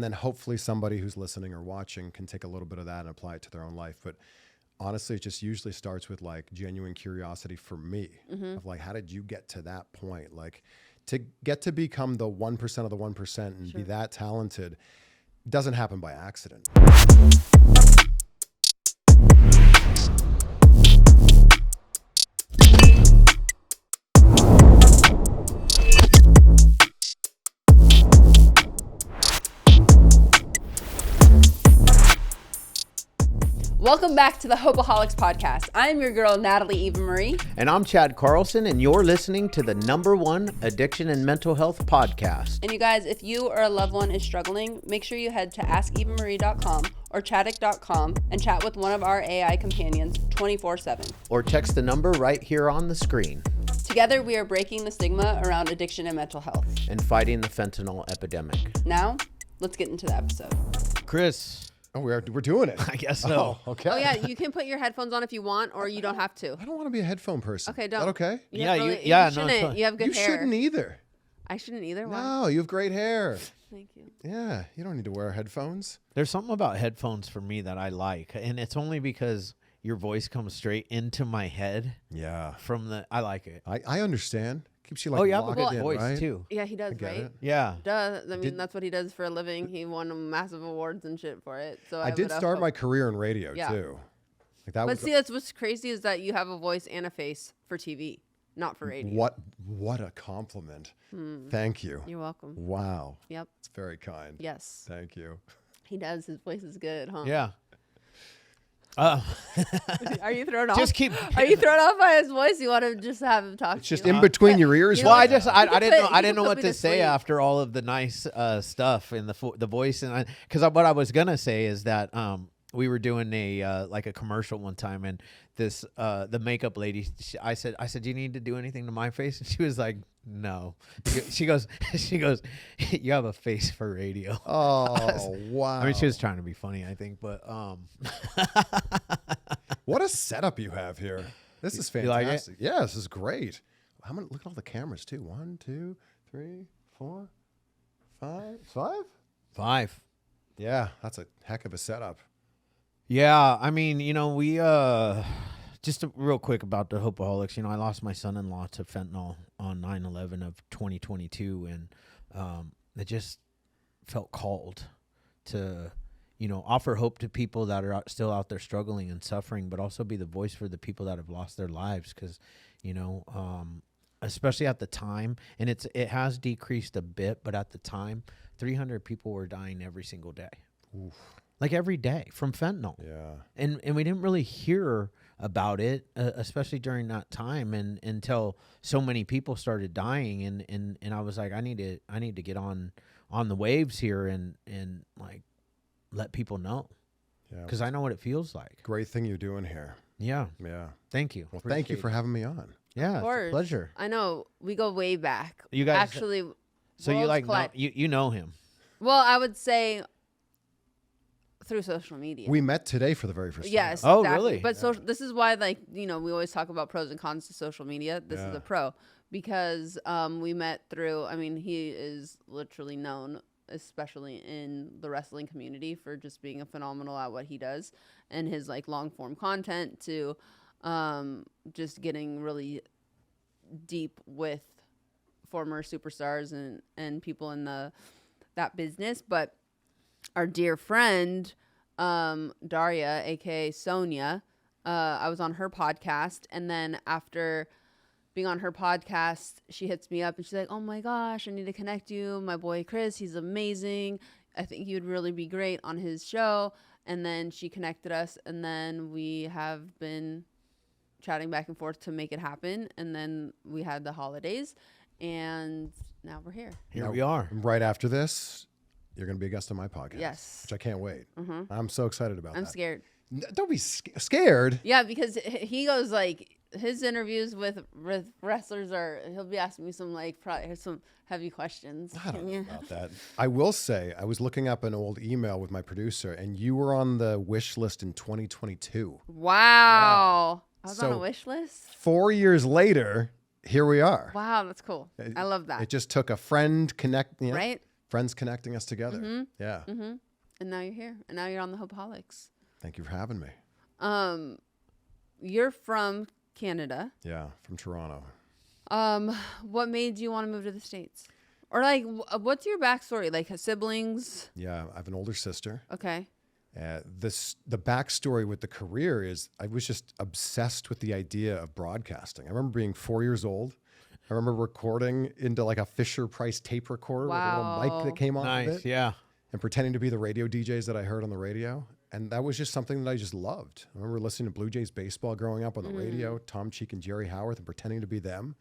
then hopefully somebody who's listening or watching can take a little bit of that and apply it to their own life. But honestly, it just usually starts with like genuine curiosity for me of like, how did you get to that point? Like to get to become the 1% of the 1% and be that talented doesn't happen by accident. Welcome back to the Hopeaholics Podcast. I'm your girl, Natalie Eva Marie. And I'm Chad Carlson, and you're listening to the #1 addiction and mental health podcast. And you guys, if you or a loved one is struggling, make sure you head to askevamarie.com or chaddick.com and chat with one of our AI companions 24/7. Or text the number right here on the screen. Together, we are breaking the stigma around addiction and mental health. And fighting the fentanyl epidemic. Now, let's get into the episode. Chris. Oh, we're doing it. I guess so. Oh, okay. Oh, yeah, you can put your headphones on if you want, or you don't have to. I don't want to be a headphone person. Okay, Is don't. that okay? You Yeah, really- you you shouldn't. shouldn't. You have good You hair. shouldn't either. I shouldn't either. Why? No, you have great hair. Thank you. Yeah, you don't need to wear headphones. There's something about headphones for me that I like, and it's only because your voice comes straight into my head Yeah. I like it. I understand. Keeps you like Oh, you have a locked good in, voice right? too. Yeah, he does, I get right? it. Yeah. Duh. I mean, that's what he does for a living. He won massive awards and shit for it. So I did start my career in radio Yeah. too. Like that But was see, that's what's crazy is that you have a voice and a face for TV, not for radio. what a compliment. Thank you. You're welcome. Wow. Yep. It's very kind. Yes. Thank you. He does. His voice is good, huh? Yeah. Are you thrown off? Just keep. Are you thrown off by his voice? You want to just have him talk It's to just you? in between your ears. you know Well, right I just now. I didn't know put- I you didn't know can what put to me to say sleep. after all of the nice stuff in the voice, and because what I was gonna say is that we were doing a like a commercial one time, and this the makeup lady, I said, do you need to do anything to my face? And she was like, no. She goes, you have a face for radio. Oh, wow. I mean, she was trying to be funny, I think, but What a setup you have here. This is You like it? fantastic. Yeah, this is great. How many? Look at all the cameras too. 1, 2, 3, 4, 5. 5. Yeah, that's a heck of a setup. Yeah, I mean, we just real quick about the Hopeaholics. I lost my son-in-law to fentanyl on 9/11 of 2022, and it just felt called to, offer hope to people that are still out there struggling and suffering, but also be the voice for the people that have lost their lives, because, especially at the time, and it has decreased a bit, but at the time, 300 people were dying every single day. Oof. Like every day from fentanyl. Yeah. And we didn't really hear about it, especially during that time, and until so many people started dying, and I was like, I need to get on the waves here and like let people know, Yeah. because I know what it feels like. Great thing you're doing here. Yeah, Yeah. thank you. Well, thank you Appreciate for having me on. it. Yeah, Of it's course. a pleasure. I know. We go way back. You guys Actually, So you worlds like collide. you know him. Well, I would say through social media. We met today for the very first time. Yes. Oh, exactly. really? But this is why, we always talk about pros and cons to social media. This is Yeah. a pro because we met through. I mean, he is literally known, especially in the wrestling community, for just being a phenomenal at what he does, and his long form content to just getting really deep with former superstars and people in that business. But our dear friend, Daria, aka Sonia, I was on her podcast, and then after being on her podcast, she hits me up and she's like, "Oh my gosh, I need to connect you. My boy Chris, he's amazing. I think you'd really be great on his show." And then she connected us, and then we have been chatting back and forth to make it happen. And then we had the holidays, and now we're here. Here Now, we are. Right after this, you're going to be a guest on my podcast. Yes. Which I can't wait. Mhm. I'm so excited about I'm that. scared. Don't be scared. Yeah, because he goes his interviews with wrestlers he'll be asking me some probably some heavy questions. I don't know about that. I will say, I was looking up an old email with my producer, and you were on the wish list in 2022. Wow. I was on So- a wish list. 4 years later, here we are. Wow, that's cool. I love that. It just took a friend connect. Right? friends connecting us together. Mm-hmm. Yeah. Mm-hmm. And now you're here. And now you're on the Hopeaholics. Thank you for having me. You're from Canada. Yeah, from Toronto. What made you want to move to the States? Or like, what's your backstory? Like siblings? Yeah, I have an older sister. Okay. The backstory with the career is I was just obsessed with the idea of broadcasting. I remember being 4 years old. I remember recording into like a Fisher-Price tape recorder with a little mic that came off of it. Yeah. And pretending to be the radio DJs that I heard on the radio. And that was just something that I just loved. I remember listening to Blue Jays baseball growing up on the radio, Tom Cheek and Jerry Howarth, and pretending to be them.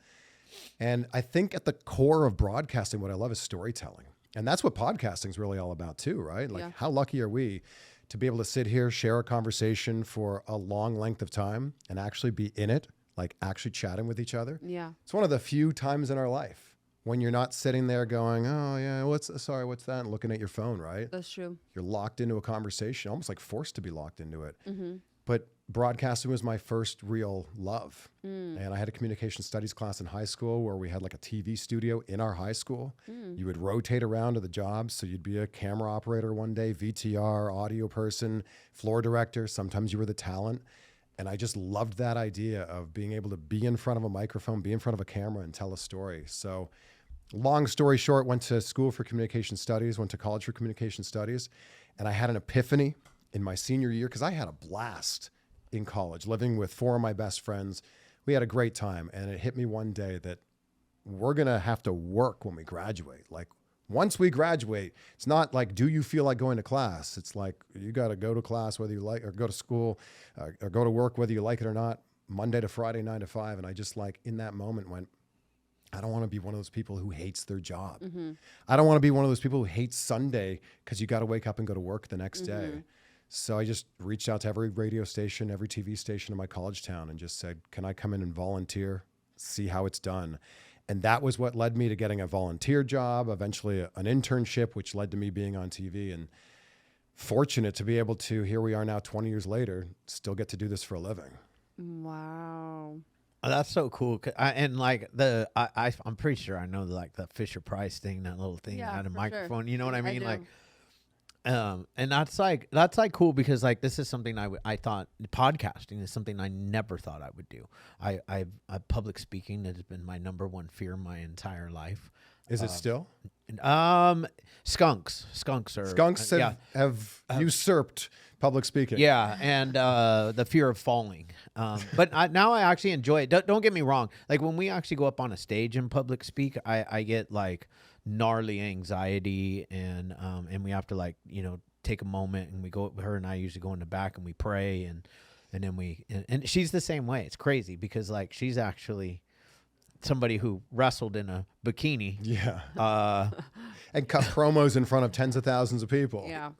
And I think at the core of broadcasting, what I love is storytelling. And that's what podcasting is really all about too, right? Like how lucky are we to be able to sit here, share a conversation for a long length of time and actually be in it, like actually chatting with each other. Yeah. It's one of the few times in our life when you're not sitting there going, oh yeah, what's that? And looking at your phone, right? That's true. You're locked into a conversation, almost like forced to be locked into it. Mm-hmm. But broadcasting was my first real love. And I had a communication studies class in high school where we had like a TV studio in our high school. You would rotate around to the jobs. So you'd be a camera operator one day, VTR, audio person, floor director. Sometimes you were the talent. And I just loved that idea of being able to be in front of a microphone, be in front of a camera and tell a story. So long story short, went to school for communication studies, went to college for communication studies. And I had an epiphany in my senior year because I had a blast in college, living with 4 of my best friends. We had a great time. And it hit me one day that we're going to have to work when we graduate. Like once we graduate, it's not like, do you feel like going to class? It's like, you got to go to class, whether you like, or go to school or go to work, whether you like it or not, Monday to Friday, 9 to 5. And I just like in that moment went, I don't want to be one of those people who hates their job. I don't want to be one of those people who hates Sunday because you got to wake up and go to work the next day. So I just reached out to every radio station, every TV station in my college town and just said, can I come in and volunteer, see how it's done? And that was what led me to getting a volunteer job, eventually an internship, which led to me being on TV. And fortunate to be able to, here we are now 20 years later, still get to do this for a living. Wow. Oh, that's so cool. I'm pretty sure I know like the Fisher Price thing, that little thing that had a microphone. Sure. You know what I mean? Like, and that's like cool because like this is something I thought podcasting is something I never thought I would do. I public speaking has been my number one fear my entire life. Is it still? Skunks have usurped public speaking. Yeah, and the fear of falling. But now I actually enjoy it. Don't get me wrong. Like when we actually go up on a stage and public speak, I get like gnarly anxiety and we have to like, take a moment and we go, her and I usually go in the back and we pray and then and she's the same way. It's crazy because like she's actually somebody who wrestled in a bikini. Yeah. And cut promos in front of tens of thousands of people. Yeah.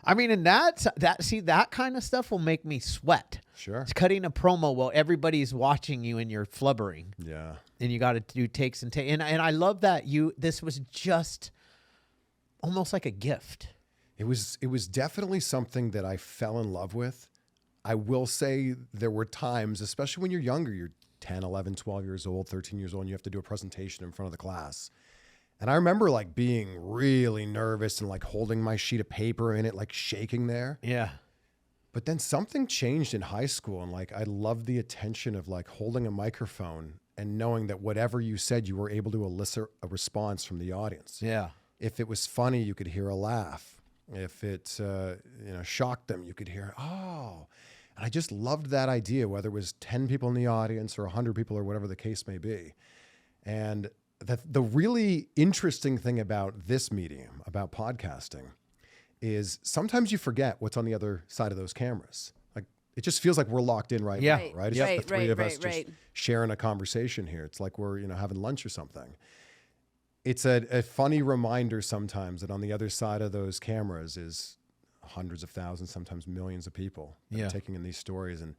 I mean, and that kind of stuff will make me sweat. Sure. It's cutting a promo while everybody's watching you and you're flubbering. Yeah. And you got to do takes and takes. And I love that this was just almost like a gift. It was definitely something that I fell in love with. I will say there were times, especially when you're younger, you're 10, 11, 12 years old, 13 years old, and you have to do a presentation in front of the class. And I remember like being really nervous and like holding my sheet of paper in it, like shaking there. Yeah. But then something changed in high school. And like, I loved the attention of like holding a microphone and knowing that whatever you said, you were able to elicit a response from the audience. Yeah. If it was funny, you could hear a laugh. If it, shocked them, you could hear, oh. And I just loved that idea, whether it was 10 people in the audience or 100 people or whatever the case may be. And the really interesting thing about this medium, about podcasting, is sometimes you forget what's on the other side of those cameras. Like it just feels like we're locked in right now, right? It's just the three of us just sharing a conversation here. It's like we're having lunch or something. It's a funny reminder sometimes that on the other side of those cameras is hundreds of thousands, sometimes millions of people taking in these stories. And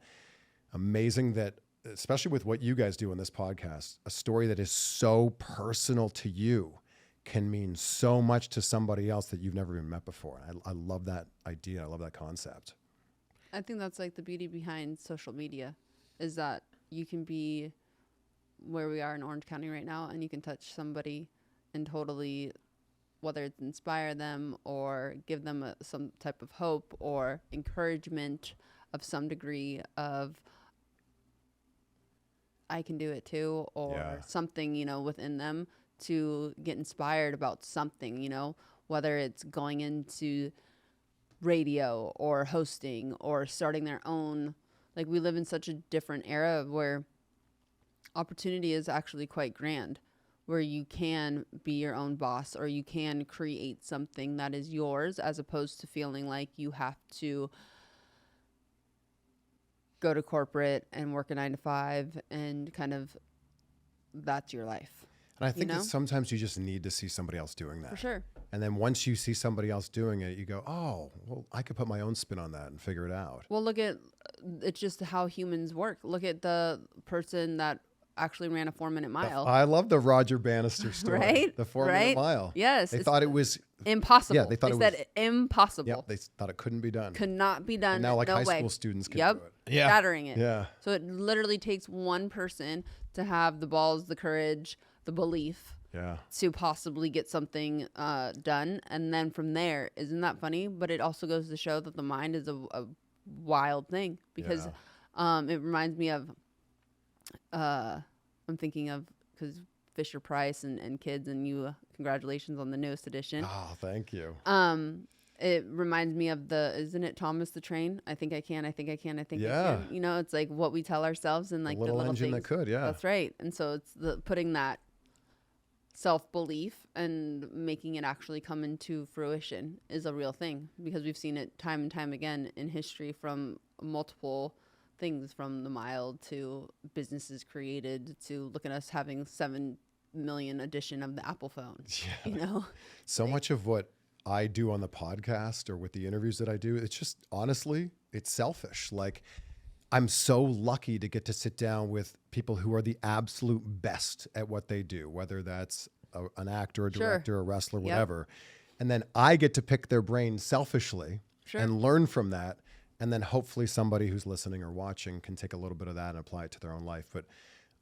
amazing that, especially with what you guys do on this podcast, a story that is so personal to you can mean so much to somebody else that you've never even met before. I love that idea. I love that concept. I think that's like the beauty behind social media is that you can be where we are in Orange County right now and you can touch somebody and totally whether it's inspire them or give them some type of hope or encouragement of some degree of I can do it too, or something, within them to get inspired about something, whether it's going into radio or hosting or starting their own. Like, we live in such a different era where opportunity is actually quite grand, where you can be your own boss or you can create something that is yours, as opposed to feeling like you have to go to corporate and work a 9 to 5 and kind of that's your life. And I think that sometimes you just need to see somebody else doing that. For sure. And then once you see somebody else doing it, you go, oh, well, I could put my own spin on that and figure it out. Well, look at, it's just how humans work. Look at the person that actually ran a 4-minute mile. I love the Roger Bannister story. Right? The 4-minute mile. Yes. They thought it was impossible. Yeah, they said impossible. Yeah, they thought it couldn't be done. Could not be done. And now, like, no high way. school students can do it. Yeah. Shattering it. Yeah. So it literally takes one person to have the balls, the courage, the belief to possibly get something done. And then from there, isn't that funny? But it also goes to show that the mind is a wild thing, because it reminds me of, I'm thinking of, because Fisher Price and kids, and you, congratulations on the newest edition. Oh, thank you. It reminds me of isn't it Thomas the Train? I think I can. I can. It's like what we tell ourselves, and like the little engine things. that could, That's right. And so it's putting that self-belief and making it actually come into fruition is a real thing, because we've seen it time and time again in history, from multiple things, from the mile to businesses created to look at us having 7 million edition of the Apple phone. So much of what I do on the podcast or with the interviews that I do, it's just, honestly, it's selfish. Like, I'm so lucky to get to sit down with people who are the absolute best at what they do, whether that's an actor, a director, a wrestler, whatever. And then I get to pick their brain selfishly and learn from that. And then hopefully somebody who's listening or watching can take a little bit of that and apply it to their own life. But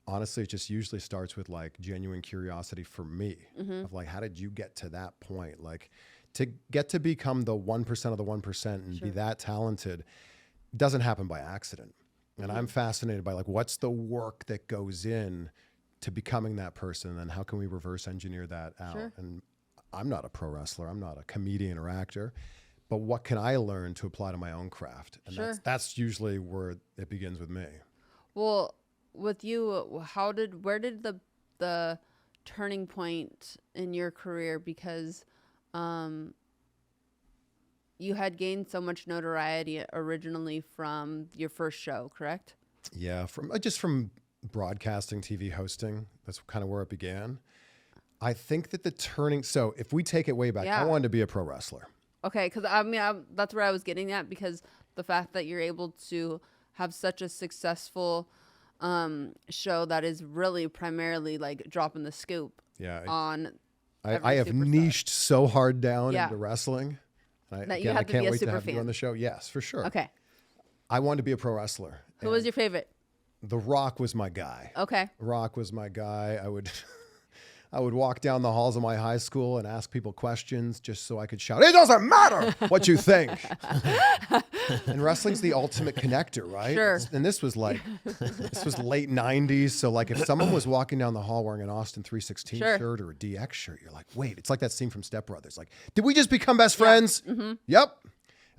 honestly, it just usually starts with like genuine curiosity for me of like, how did you get to that point? Like, to get to become the 1% of the 1% and be that talented doesn't happen by accident. And I'm fascinated by like, what's the work that goes in to becoming that person, and how can we reverse engineer that out? And I'm not a pro wrestler. I'm not a comedian or actor, but what can I learn to apply to my own craft? And that's usually where it begins with me. Well, with you, where did the turning point in your career? Because you had gained so much notoriety originally from your first show, correct? Yeah, from broadcasting, TV hosting. That's kind of where it began. I think that so if we take it way back, I wanted to be a pro wrestler. Okay, because that's where I was getting at, because the fact that you're able to have such a successful show that is really primarily like dropping the scoop on. I have niched so hard down into wrestling. That you have to be a super fan. I can't wait to have you on the show. Yes, for sure. Okay. I wanted to be a pro wrestler. Who was your favorite? The Rock was my guy. Okay. Rock was my guy. I would walk down the halls of my high school and ask people questions just so I could shout, "It doesn't matter what you think." And wrestling's the ultimate connector, right? Sure. And this was late 90s. So like if someone was walking down the hall wearing an Austin 316 shirt or a DX shirt, you're like, wait, it's like that scene from Step Brothers. Like, did we just become best friends? Mm-hmm. Yep.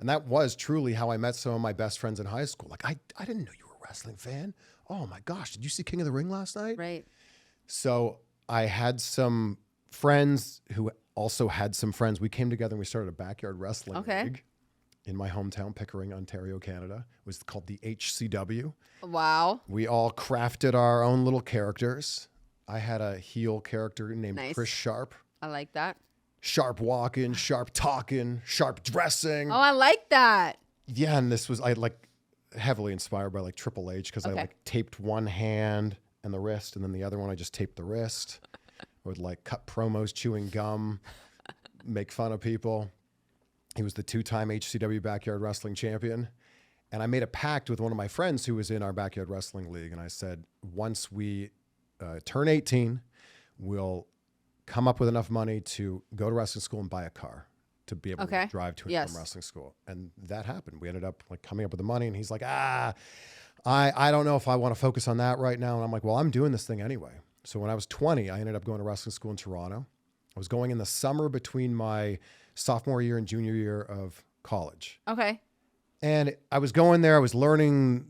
And that was truly how I met some of my best friends in high school. Like, I didn't know you were a wrestling fan. Oh my gosh, did you see King of the Ring last night? Right. So I had some friends who also had some friends. We came together and we started a backyard wrestling league in my hometown, Pickering, Ontario, Canada. It was called the HCW. Wow. We all crafted our own little characters. I had a heel character named Chris Sharp. I like that. Sharp walking, sharp talking, sharp dressing. Oh, I like that. Yeah, and I heavily inspired by like Triple H, because I like taped one hand and the wrist, and then the other one I just taped the wrist. I would like cut promos chewing gum, make fun of people. He was the 2-time HCW backyard wrestling champion. And I made a pact with one of my friends who was in our backyard wrestling league. And I said, once we turn 18, we'll come up with enough money to go to wrestling school and buy a car to be able to drive to and from wrestling school. And that happened. We ended up like coming up with the money, and he's like, I don't know if I want to focus on that right now. And I'm like, well, I'm doing this thing anyway. So when I was 20, I ended up going to wrestling school in Toronto. I was going in the summer between my sophomore year and junior year of college. Okay. And I was going there. I was learning,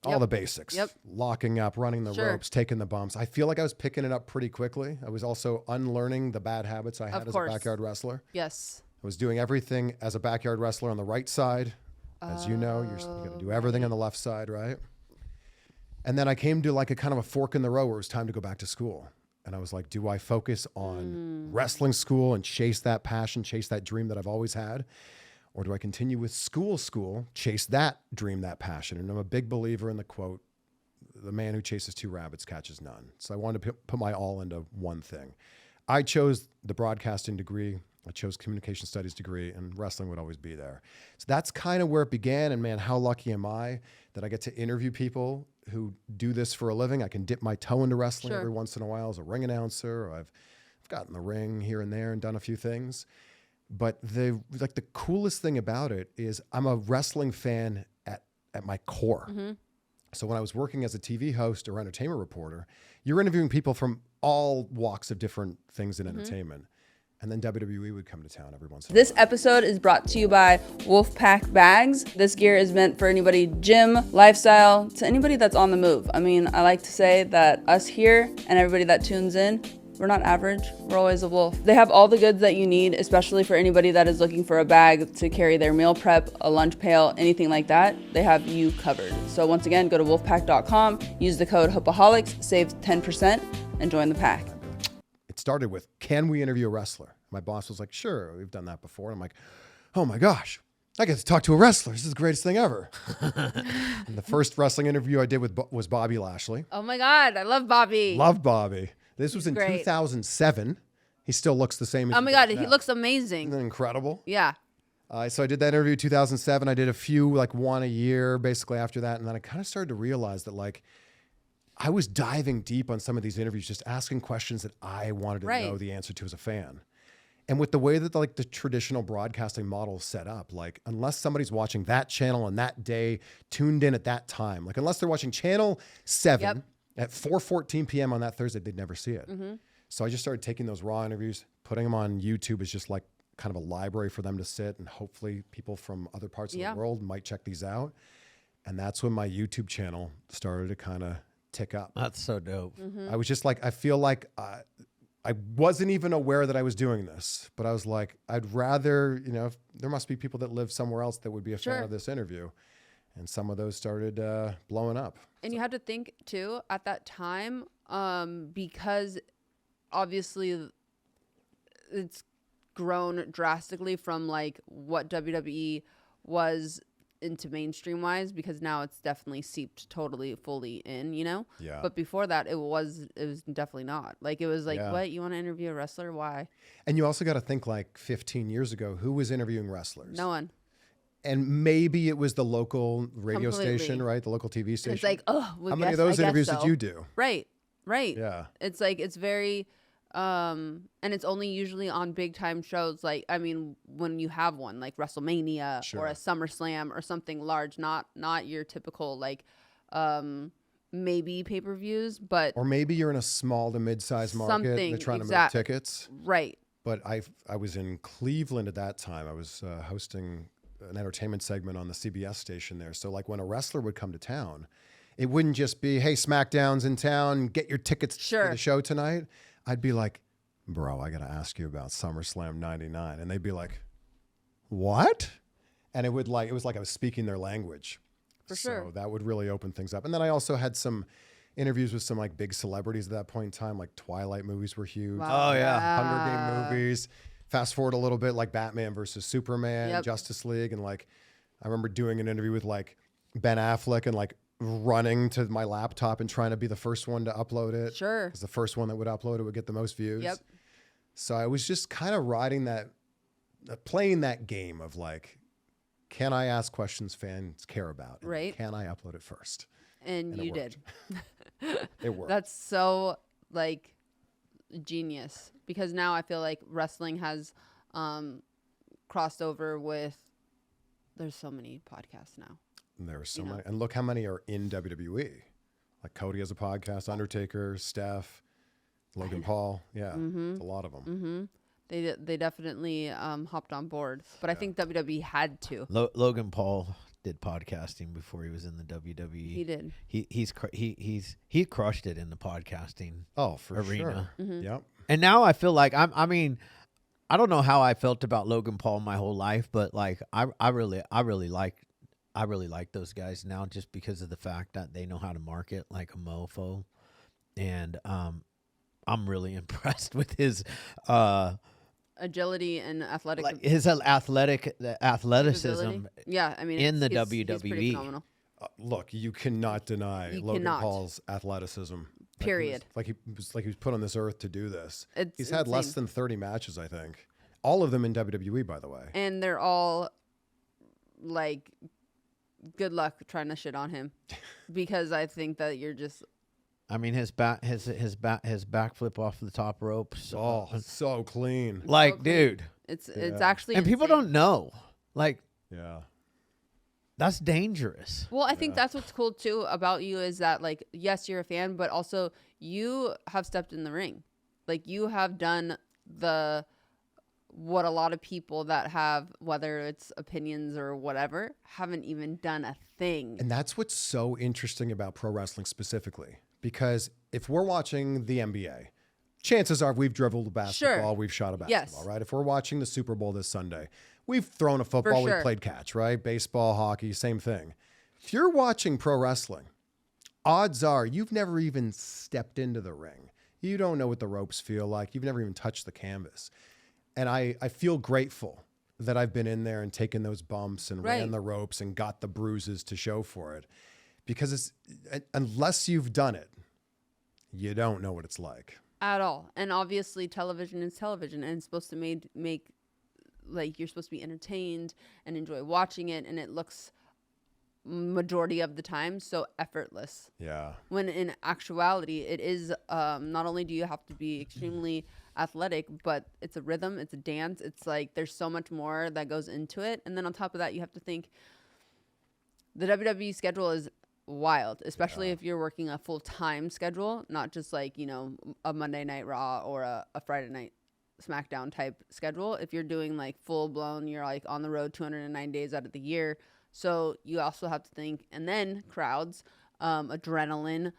all the basics, locking up, running the ropes, taking the bumps. I feel like I was picking it up pretty quickly. I was also unlearning the bad habits I had as a backyard wrestler. Yes. I was doing everything as a backyard wrestler on the right side. As you know, you're going to do everything on the left side, right? And then I came to like a kind of a fork in the road where it was time to go back to school. And I was like, do I focus on wrestling school and chase that passion, chase that dream that I've always had? Or do I continue with school, chase that dream, that passion? And I'm a big believer in the quote, the man who chases two rabbits catches none. So I wanted to put my all into one thing. I chose the broadcasting degree. I chose communication studies degree, and wrestling would always be there. So that's kind of where it began. And man, how lucky am I that I get to interview people who do this for a living. I can dip my toe into wrestling every once in a while as a ring announcer. Or I've gotten the ring here and there and done a few things. But the coolest thing about it is I'm a wrestling fan at my core. Mm-hmm. So when I was working as a TV host or entertainment reporter, you're interviewing people from all walks of different things in entertainment. And then WWE would come to town every once in a while. This episode is brought to you by Wolfpack Bags. This gear is meant for anybody gym, lifestyle, to anybody that's on the move. I mean, I like to say that us here and everybody that tunes in, we're not average. We're always a wolf. They have all the goods that you need, especially for anybody that is looking for a bag to carry their meal prep, a lunch pail, anything like that. They have you covered. So once again, go to wolfpack.com, use the code Hopeaholics, save 10%, and join the pack. It started with, can we interview a wrestler? My boss was like, sure, we've done that before. And I'm like, oh my gosh, I get to talk to a wrestler. This is the greatest thing ever. And the first wrestling interview I did was Bobby Lashley. Oh my God, I love Bobby. Love Bobby. This was in 2007. He still looks the same as oh my God, he looks amazing. Isn't that incredible? Yeah. So I did that interview in 2007. I did a few, like one a year, basically after that. And then I kind of started to realize that like I was diving deep on some of these interviews, just asking questions that I wanted to know the answer to as a fan. And with the way that the traditional broadcasting model is set up, like unless somebody's watching that channel on that day, tuned in at that time, like unless they're watching channel 7 at 4:14 p.m. on that Thursday, they'd never see it. Mm-hmm. So I just started taking those raw interviews, putting them on YouTube as just like kind of a library for them to sit, and hopefully people from other parts of the world might check these out. And that's when my YouTube channel started to kind of tick up. That's so dope. Mm-hmm. I was just like, I feel like I wasn't even aware that I was doing this, but I was like, I'd rather, there must be people that live somewhere else that would be a fan of this interview. And some of those started blowing up. And you had to think too at that time, because obviously it's grown drastically from like what WWE was into mainstream wise, because now it's definitely seeped totally fully in, Yeah. But before that, it was definitely not. Like it was like, what, you want to interview a wrestler? Why? And you also got to think like 15 years ago, who was interviewing wrestlers? No one. And maybe it was the local radio station, right? The local TV station. It's like, how many of those interviews did you do? Right. Yeah. It's like, it's very, and it's only usually on big time shows. Like, I mean, when you have one like WrestleMania or a SummerSlam or something large, not your typical like, maybe pay-per-views, but. Or maybe you're in a small to mid-sized market and they're trying to move tickets. Right. But I was in Cleveland at that time. I was hosting an entertainment segment on the CBS station there. So like when a wrestler would come to town, it wouldn't just be, hey, SmackDown's in town, get your tickets for the show tonight. I'd be like, bro, I got to ask you about SummerSlam 99. And they'd be like, what? And it was like I was speaking their language. For sure. So that would really open things up. And then I also had some interviews with some like big celebrities at that point in time, like Twilight movies were huge. Wow. Oh, yeah. Hunger Game movies. Fast forward a little bit, like Batman versus Superman, Justice League. And like, I remember doing an interview with like Ben Affleck and like running to my laptop and trying to be the first one to upload it. Sure. Because the first one that would upload it would get the most views. Yep. So I was just kind of riding that, playing that game of like, can I ask questions fans care about? And right. Can I upload it first? And you did. It worked. That's so like genius, because now I feel like wrestling has crossed over with. There's so many podcasts now. And there are so many, and look how many are in WWE. Like Cody has a podcast, Undertaker, Steph, Logan Paul. Yeah, it's a lot of them. They definitely hopped on board, but I think WWE had to. Logan Paul did podcasting before he was in the WWE. He did. He crushed it in the podcasting. Oh, for arena. sure. Yep. And now I feel like I mean, I don't know how I felt about Logan Paul my whole life, but like I really like those guys now just because of the fact that they know how to market like a mofo, and I'm really impressed with his agility and athletic. Like his athleticism. Yeah, I mean, in the he's WWE. pretty phenomenal. Look, you cannot deny Logan Paul's athleticism. Period. He was put on this earth to do this. He's had insane. less than 30 matches, I think. All of them in WWE, by the way. And they're all like, good luck trying to shit on him, because I think that you're just. I mean, his backflip off the top rope. So clean. Like, so clean. dude, it's actually. And people don't know. Like, yeah. That's dangerous. Well, I think that's what's cool too about you is that, like, yes, you're a fan, but also you have stepped in the ring. Like, you have done what a lot of people that have, whether it's opinions or whatever, haven't even done a thing. And that's what's so interesting about pro wrestling specifically, because if we're watching the NBA, chances are we've dribbled a basketball, we've shot a basketball, right? If we're watching the Super Bowl this Sunday, we've thrown a football, we've played catch, right? Baseball, hockey, same thing. If you're watching pro wrestling, odds are you've never even stepped into the ring. You don't know what the ropes feel like. You've never even touched the canvas. And I feel grateful that I've been in there and taken those bumps and ran the ropes and got the bruises to show for it. Because unless you've done it, you don't know what it's like. At all. And obviously television is television, and it's supposed to make like, you're supposed to be entertained and enjoy watching it, and it looks majority of the time so effortless. Yeah. When in actuality, it is not only do you have to be extremely athletic, but it's a rhythm, it's a dance. It's like there's so much more that goes into it. And then on top of that, you have to think the WWE schedule is wild, especially if you're working a full-time schedule, not just like, a Monday Night Raw or a Friday Night SmackDown type schedule. If you're doing like full blown, you're like on the road 209 days out of the year. So you also have to think, and then crowds, adrenaline,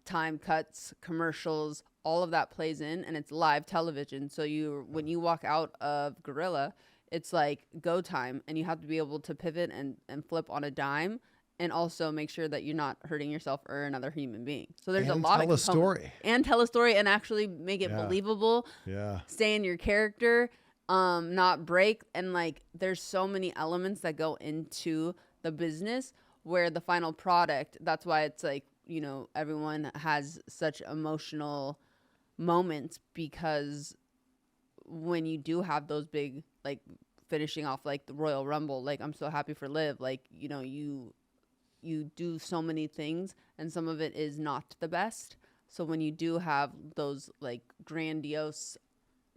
time cuts, commercials, all of that plays in, and it's live television. So when you walk out of Gorilla, it's like go time, and you have to be able to pivot and flip on a dime, and also make sure that you're not hurting yourself or another human being. So there's a lot of tell a story. And tell a story and actually make it believable. Yeah. Stay in your character, not break. And like, there's so many elements that go into the business where the final product, that's why it's like, everyone has such emotional moments, because when you do have those big, like finishing off like the Royal Rumble, like I'm so happy for Liv, like, you do so many things, and some of it is not the best. So when you do have those like grandiose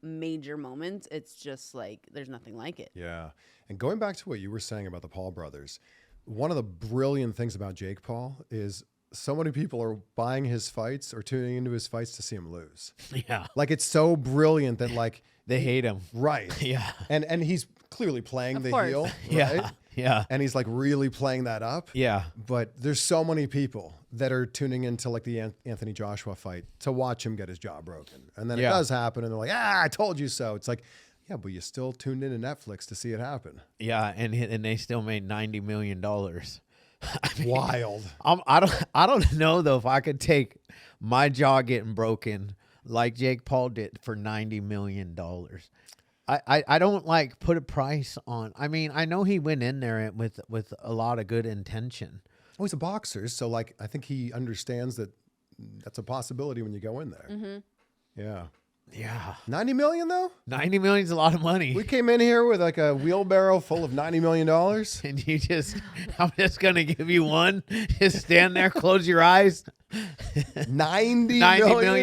major moments, it's just like there's nothing like it. Yeah. And going back to what you were saying about the Paul brothers, one of the brilliant things about Jake Paul is so many people are buying his fights or tuning into his fights to see him lose. Yeah. Like, it's so brilliant that like they hate him. Right. Yeah. And he's clearly playing the heel. Right? Yeah. Yeah. And he's like really playing that up. Yeah. But there's so many people that are tuning into like the Anthony Joshua fight to watch him get his jaw broken. And then it does happen, and they're like, I told you so. It's like, yeah, but you still tuned into Netflix to see it happen. Yeah, and they still made $90 million. I mean, wild. I don't know though if I could take my jaw getting broken like Jake Paul did for $90 million. I don't like put a price on. I mean, I know he went in there with a lot of good intention. Oh, he's a boxer, so like I think he understands that that's a possibility when you go in there. Mm-hmm. Yeah. Yeah. 90 million though? 90 million is a lot of money. We came in here with like a wheelbarrow full of $90 million. And I'm just going to give you one. Just stand there, close your eyes. $90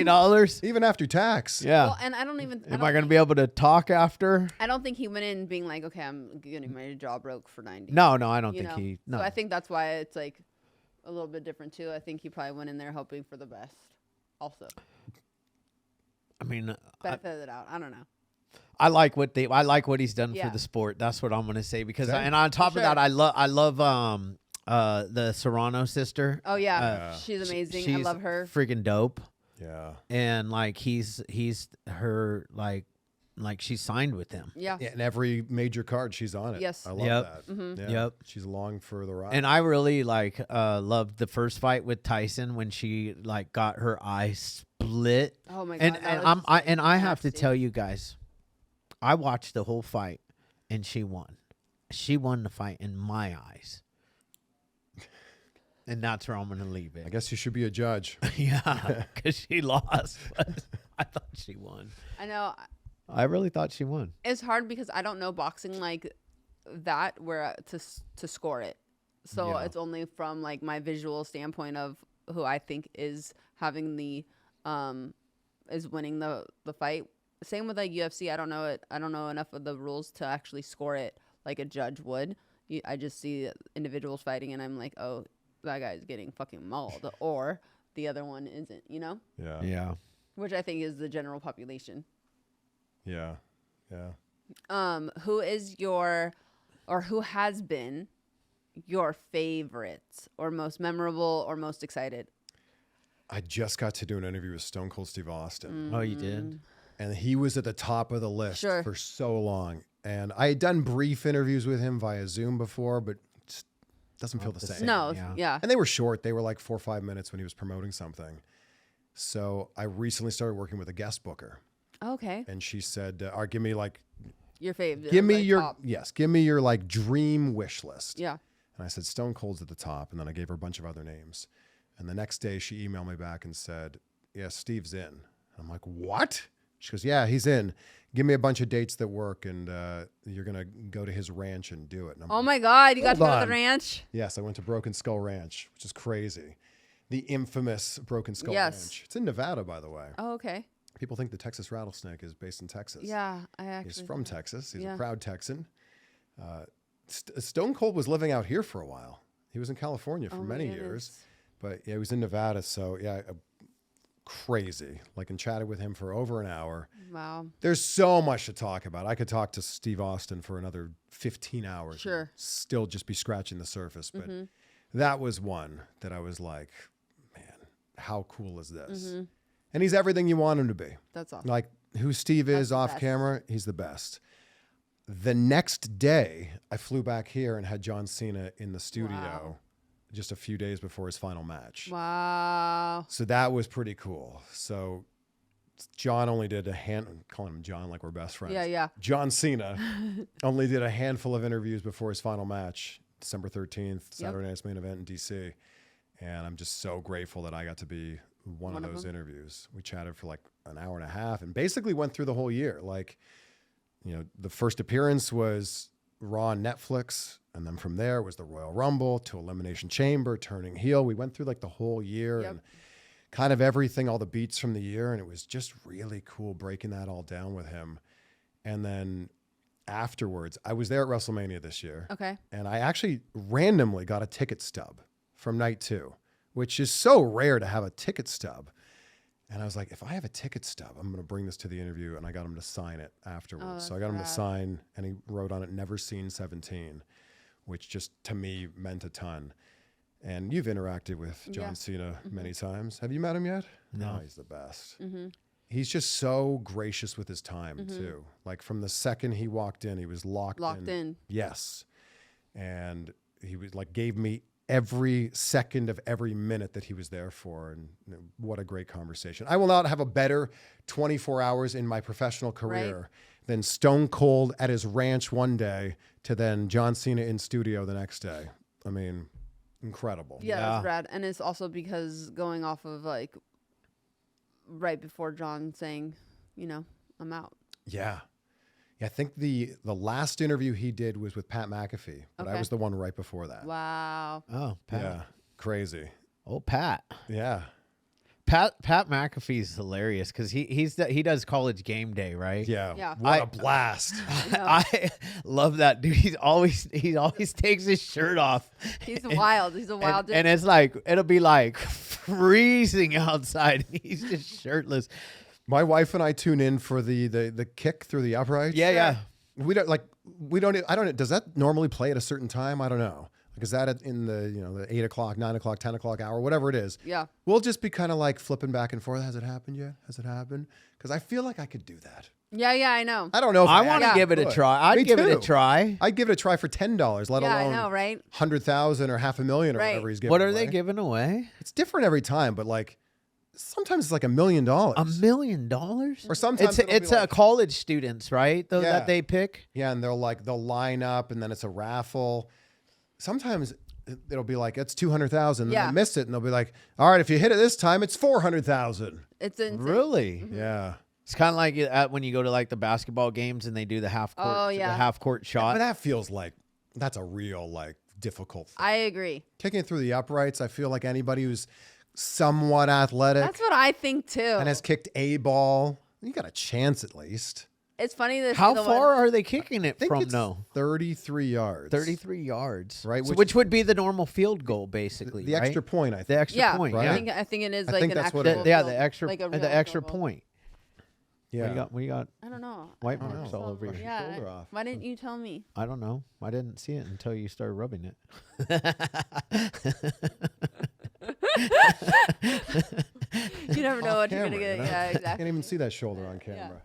million. even after tax. Yeah. Well, and I don't even. Am I going to be able to talk after? I don't think he went in being like, okay, I'm getting my jaw broke for 90. No, I don't you think know? he. No. So I think that's why it's like a little bit different too. I think he probably went in there hoping for the best. Also, I mean, benefit of the doubt. I don't know. I like what he's done Yeah. for the sport. That's what I'm going to say because Same. and on top For of that, sure. I love the Serrano sister. Oh yeah, Yeah. she's amazing. I She's love her. Freaking dope. Yeah. And like he's her like she's signed with him. Yeah. And every major card, she's on it. Yes. I love Yep. that. Mhm. Yeah. Yep. She's along for the ride. And I really loved the first fight with Tyson when she like got her eye split. Oh my god. And that was I have to nasty. tell you guys, I watched the whole fight and she won. She won the fight in my eyes. And that's where I'm going to leave I it. guess you should be a judge. Yeah, because she lost. But I thought she won. I know I really thought she won. it's hard because I don't know boxing like that where to score it. So Yeah. it's only from like my visual standpoint of who I think is having the is winning the fight. Same with like UFC. I don't know it. I don't know enough of the rules to actually score it like a judge would. I just see individuals fighting and I'm like, oh, that guy's getting fucking mauled, or the other one isn't. You know, Yeah. Yeah. which I think is the general population. Yeah. Yeah. Who is your, or who has been your favorite or most memorable or most excited? I just got to do an interview with Stone Cold Steve Austin. Oh, you did? And he was at the top of the list Sure. for so long. And I had done brief interviews with him via Zoom before, but it just doesn't feel the same. No, Yeah. yeah. And they were short. They were like 4 or 5 minutes when he was promoting something. So I recently started working with a guest booker. Okay. And she said, all right, give me like, Your favorite. give me like, your, top. give me your like dream wish list. Yeah. And I said, Stone Cold's at the top. And then I gave her a bunch of other names. And the next day she emailed me back and said, yeah, Steve's in. And I'm like, what? She goes, yeah, he's in. Give me a bunch of dates that work. And you're going to go to his ranch and do it. And I'm Oh like, my God. You got to Hold go to on. the ranch? yes, I went to Broken Skull Ranch, which is crazy. The infamous Broken Skull Yes. Ranch. It's in Nevada, by the way. Oh, okay. People think the Texas rattlesnake is based in Texas. Yeah. I actually. He's from Texas. He's Yeah. a proud Texan. Stone Cold was living out here for a while. He was in California for Oh my many goodness. years, but yeah, he was in Nevada. So yeah, crazy. Like, and chatted with him for over an hour. Wow. There's so much to talk about. I could talk to Steve Austin for another 15 hours. and Sure. still just be scratching the surface. But Mm-hmm. that was one that I was like, man, how cool is this? Mm-hmm. And he's everything you want him to be. That's awesome. Like who Steve is the off best. camera, he's the best. The next day, I flew back here and had John Cena in the studio Wow. just a few days before his final match. Wow. So that was pretty cool. So John only did calling him John like we're best friends. Yeah, yeah. John Cena only did a handful of interviews before his final match, December 13th, Saturday Night's Main Event in DC. And I'm just so grateful that I got to be one of those them. interviews. We chatted for like an hour and a half and basically went through the whole year. Like, you know, the first appearance was Raw on Netflix. And then from there was the Royal Rumble to Elimination Chamber, turning heel. We went through like the whole year Yep. and kind of everything, all the beats from the year. And it was just really cool breaking that all down with him. And then afterwards, I was there at WrestleMania this year. Okay. And I actually randomly got a ticket stub from night 2, which is so rare to have a ticket stub. And I was like, if I have a ticket stub, I'm going to bring this to the interview. And I got him to sign it afterwards. So I got him to rad. sign, and he wrote on it, "Never seen 17," which just to me meant a ton. And you've interacted with John Yeah. Cena many times. Have you met him yet? No. Oh, he's the best. He's just so gracious with his time too. Like from the second he walked in, he was locked in. Yes. And he was like, gave me every second of every minute that he was there for. And what a great conversation. I will not have a better 24 hours in my professional career than Stone Cold at his ranch one day to then John Cena in studio the next day. I mean, incredible. Yeah, Yeah. that's rad. And it's also because going off of like right before John saying, you know, I'm out. Yeah. Yeah, I think the last interview he did was with Pat McAfee, but I Okay. was the one right before that. Wow. Oh, Pat. Yeah, crazy. Oh, Pat. Yeah. Pat McAfee's hilarious because he does College Game Day, right? Yeah. What a blast. I love that dude. He always takes his shirt off. He's wild. He's a wild dude. And it's like it'll be like freezing outside. He's just shirtless. My wife and I tune in for the kick through the uprights. Yeah. I don't. Does that normally play at a certain time? I don't know. Like, is that in the 8 o'clock, 9 o'clock, 10 o'clock hour, whatever it is? Yeah. We'll just be kind of like flipping back and forth. Has it happened yet? Has it happened? Because I feel like I could do that. Yeah, I know. I don't know if I want to give it a try. Me I'd give it a too. try. I'd give it a try for $10, let Yeah, alone I know, right? 100,000 or $500,000 or Right. whatever he's giving What are away. they giving away? It's different every time, but like sometimes it's like $1 million. $1 million? Or sometimes it's it'll be like, college students, right? Yeah. That they pick. yeah, and they'll line up, and then it's a raffle. Sometimes it'll be like it's 200,000, Yeah. and they miss it, and they'll be like, "All right, if you hit it this time, it's 400,000." It's insane. Really? Yeah, It's kind of like when you go to like the basketball games and they do the half court, Oh, yeah. the half court but shot. that feels like that's a real like difficult thing. I agree. Kicking it through the uprights. I feel like anybody who's somewhat athletic That's what I think too. and has kicked a ball, you got a chance at least. It's funny that How far are they kicking it I think from? it's No, 33 yards. 33 yards, Right, So which- which would be the normal field goal, basically. The right? extra point, I think. the extra Yeah, point, right? yeah. I think it is I like think an that's actual what it is. Yeah, field- the extra, like a the real extra field goal. point. Yeah. What do you got? I don't know. White I marks just all saw over it. you. Yeah. Shoulder off. Why didn't you tell me? I don't know. I didn't see it until you started rubbing it. You never know what you're Camera, gonna get. you know? Yeah, I exactly. can't even see that shoulder on camera.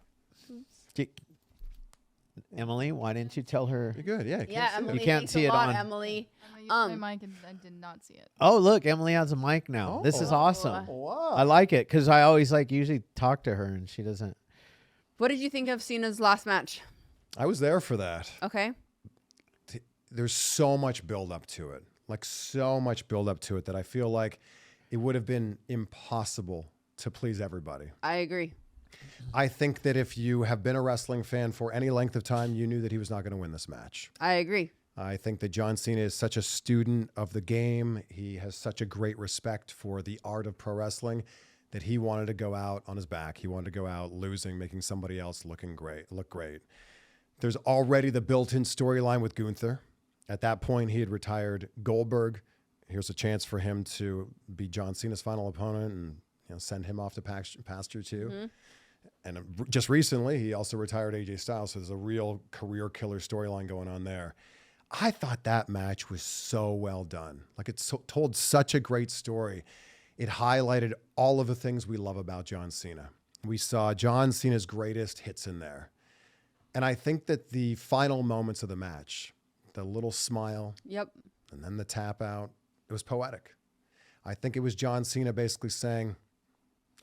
Emily, why didn't you tell her? You're good. Yeah. You Yeah, can't see Emily. You can't thanks see a it lot, on- Emily. I used my mic and I did not see it. Oh, look, Emily has a mic now. This is Oh. awesome. that. Wow. I like it because I always usually talk to her and she doesn't. What did you think of Cena's last match? I was there for that. Okay. There's so much build up to it. Like so much build up to it that I feel like it would have been impossible to please everybody. I agree. I think that if you have been a wrestling fan for any length of time, you knew that he was not going to win this match. I agree. I think that John Cena is such a student of the game. He has such a great respect for the art of pro wrestling that he wanted to go out on his back. He wanted to go out losing, making somebody else look great. There's already the built-in storyline with Gunther. At that point, he had retired Goldberg. Here's a chance for him to be John Cena's final opponent and send him off to pasture too. Mm-hmm. And just recently, he also retired AJ Styles. So there's a real career killer storyline going on there. I thought that match was so well done. Like it told such a great story. It highlighted all of the things we love about John Cena. We saw John Cena's greatest hits in there. And I think that the final moments of the match, the little smile Yep. and then the tap out, it was poetic. I think it was John Cena basically saying,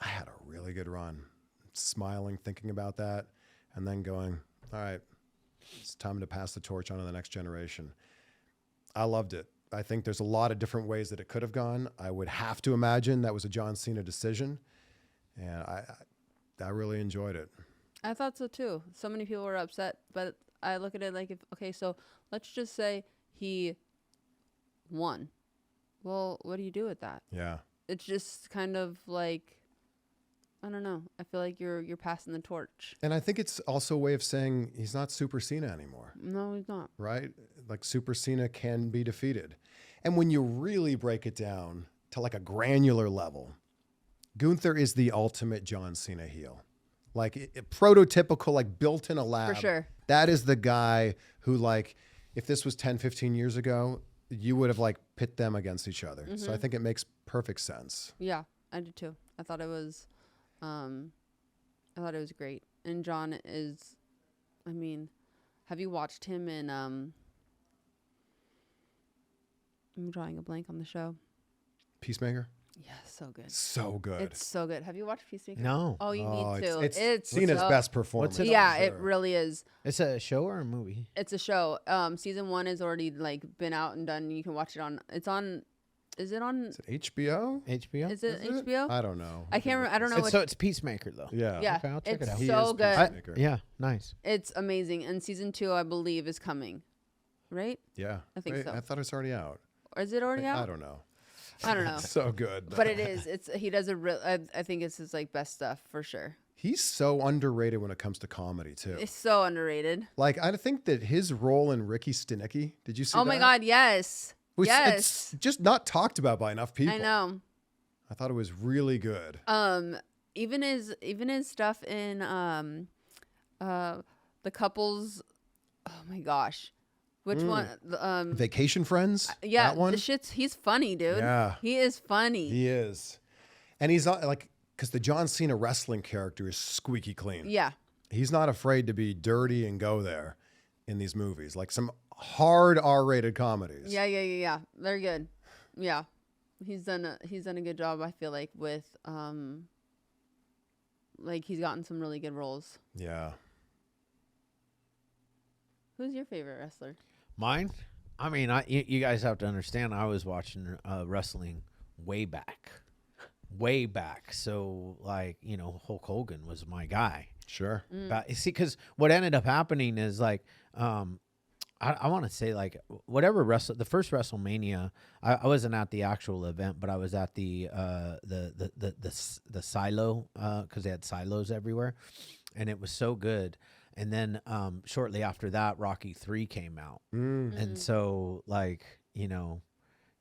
I had a really good run. Smiling, thinking about that, and then going, all right, it's time to pass the torch on to the next generation. I loved it. I think there's a lot of different ways that it could have gone. I would have to imagine that was a John Cena decision, and I really enjoyed it. I thought so too. So many people were upset, but I look at it like, so let's just say he won. Well, what do you do with that? Yeah. It's just kind of like, I don't know. I feel like you're passing the torch. And I think it's also a way of saying he's not Super Cena anymore, No, he's not. right? Like Super Cena can be defeated. And when you really break it down to like a granular level, Gunther is the ultimate John Cena heel. Like prototypical, like built in a lab. For sure. That is the guy who, like, if this was 10, 15 years ago, you would have like pit them against each other. So I think it makes perfect sense. Yeah, I did too. I thought it was great. And John is, I mean, have you watched him in, I'm drawing a blank on the show. Peacemaker? Yeah, so good. So good. It's so good. Have you watched Peacemaker? No. Oh, you need to. It's Cena's so- best performance. What's it Yeah, for it sure. really is. It's a show or a movie? It's a show. Season 1 is already like been out and done. You can watch it on. It's on. Is it on? Is it HBO? HBO? Is it Is it? HBO? I don't know. I can't. I don't know. So it's Peacemaker though. Yeah. Yeah, Okay, I'll check it's it out. He so is good. Peacemaker. Yeah, nice. It's amazing. And season 2, I believe, is coming. Right? Yeah. I think Wait, so. I thought it's already out. Or is it already out? I don't know. I don't know. So good. But it is. He does a real. I think it's his like best stuff for sure. He's so underrated when it comes to comedy too. It's so underrated. Like I think that his role in Ricky Stenicki. Did you see? Oh that? my God! Yes. It's just not talked about by enough people. I know. I thought it was really good. Even his stuff in the couples. Oh my gosh. Which one? Vacation Friends? Yeah, that one? he's funny, dude. Yeah. He is funny. He is. And he's not like, because the John Cena wrestling character is squeaky clean. Yeah. He's not afraid to be dirty and go there in these movies. Like some hard R-rated comedies. Yeah. They're good. Yeah. He's done a good job, I feel like, with like he's gotten some really good roles. Yeah. Who's your favorite wrestler? Mine? I mean, you guys have to understand, I was watching wrestling way back. So, like, Hulk Hogan was my guy. Sure. But, see, because what ended up happening is, like, I want to say, like, whatever the first WrestleMania, I wasn't at the actual event, but I was at the silo, because they had silos everywhere, and it was so good. And then shortly after that, Rocky 3 came out. And so, like,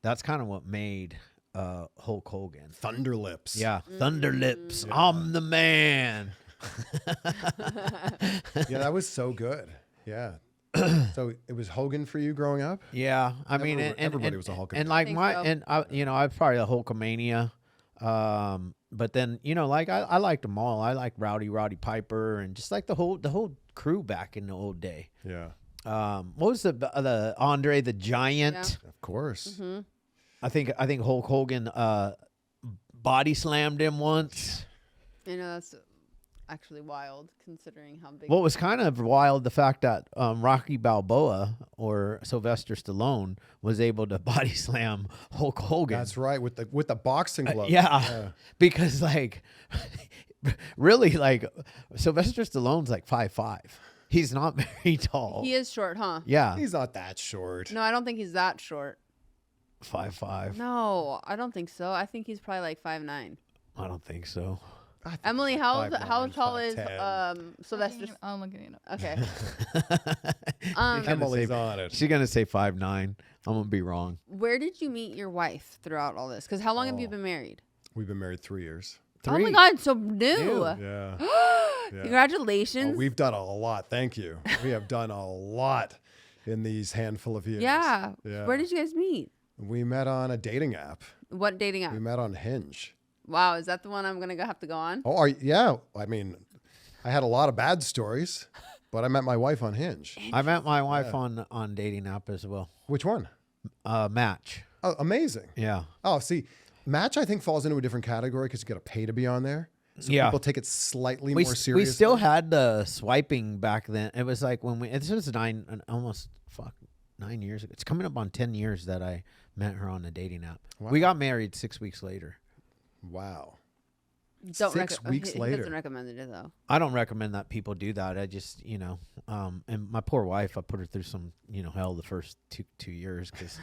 that's kind of what made Hulk Hogan. Thunder Lips. Yeah, Thunder Lips. Yeah. I'm the man. Yeah, that was so good. Yeah. So it was Hogan for you growing up? Yeah. I mean, everybody was a Hulk. And like I was probably a Hulkamania. But then, like I liked them all. I like Roddy Piper and just like the whole crew back in the old day. Yeah. What was the Andre the Giant? Yeah. Of course. Mm-hmm. I think Hulk Hogan body slammed him once. That's actually wild considering how big. What was kind of wild, the fact that Rocky Balboa or Sylvester Stallone was able to body slam Hulk Hogan. That's right, with the boxing gloves. Yeah, because like really, like Sylvester Stallone's like 5'5". He's not very tall. He is short, huh? Yeah, He's not that short. No, I don't think he's that short. 5'5". No, I don't think so. I think he's probably like 5'9". I don't think so. Emily, how 5'9", tall is 5'10". Sylvester? I'm looking it up. Okay. Emily's on it. She's gonna say 5'9". I'm gonna be wrong. Where did you meet your wife throughout all this? Because how long have you been married? We've been married 3 years. Oh my God, so new. Yeah. Congratulations. Oh, we've done a lot. Thank you. We have done a lot in these handful of years. Yeah. Where did you guys meet? We met on a dating app. What dating app? We met on Hinge. Wow, is that the one I'm gonna have to go on? Oh, yeah. I mean, I had a lot of bad stories, but I met my wife on Hinge. I met my wife on dating app as well. Which one? Match. Oh, amazing. Yeah. Oh, see, Match I think falls into a different category because you got to pay to be on there. So people take it slightly more seriously. We still had the swiping back then. It was like when this was 9 years ago. It's coming up on 10 years that I met her on a dating app. Wow. We got married 6 weeks later. Wow. 6 weeks he later. Doesn't recommend it though. I don't recommend that people do that. I just, and my poor wife, I put her through some, hell the first two years because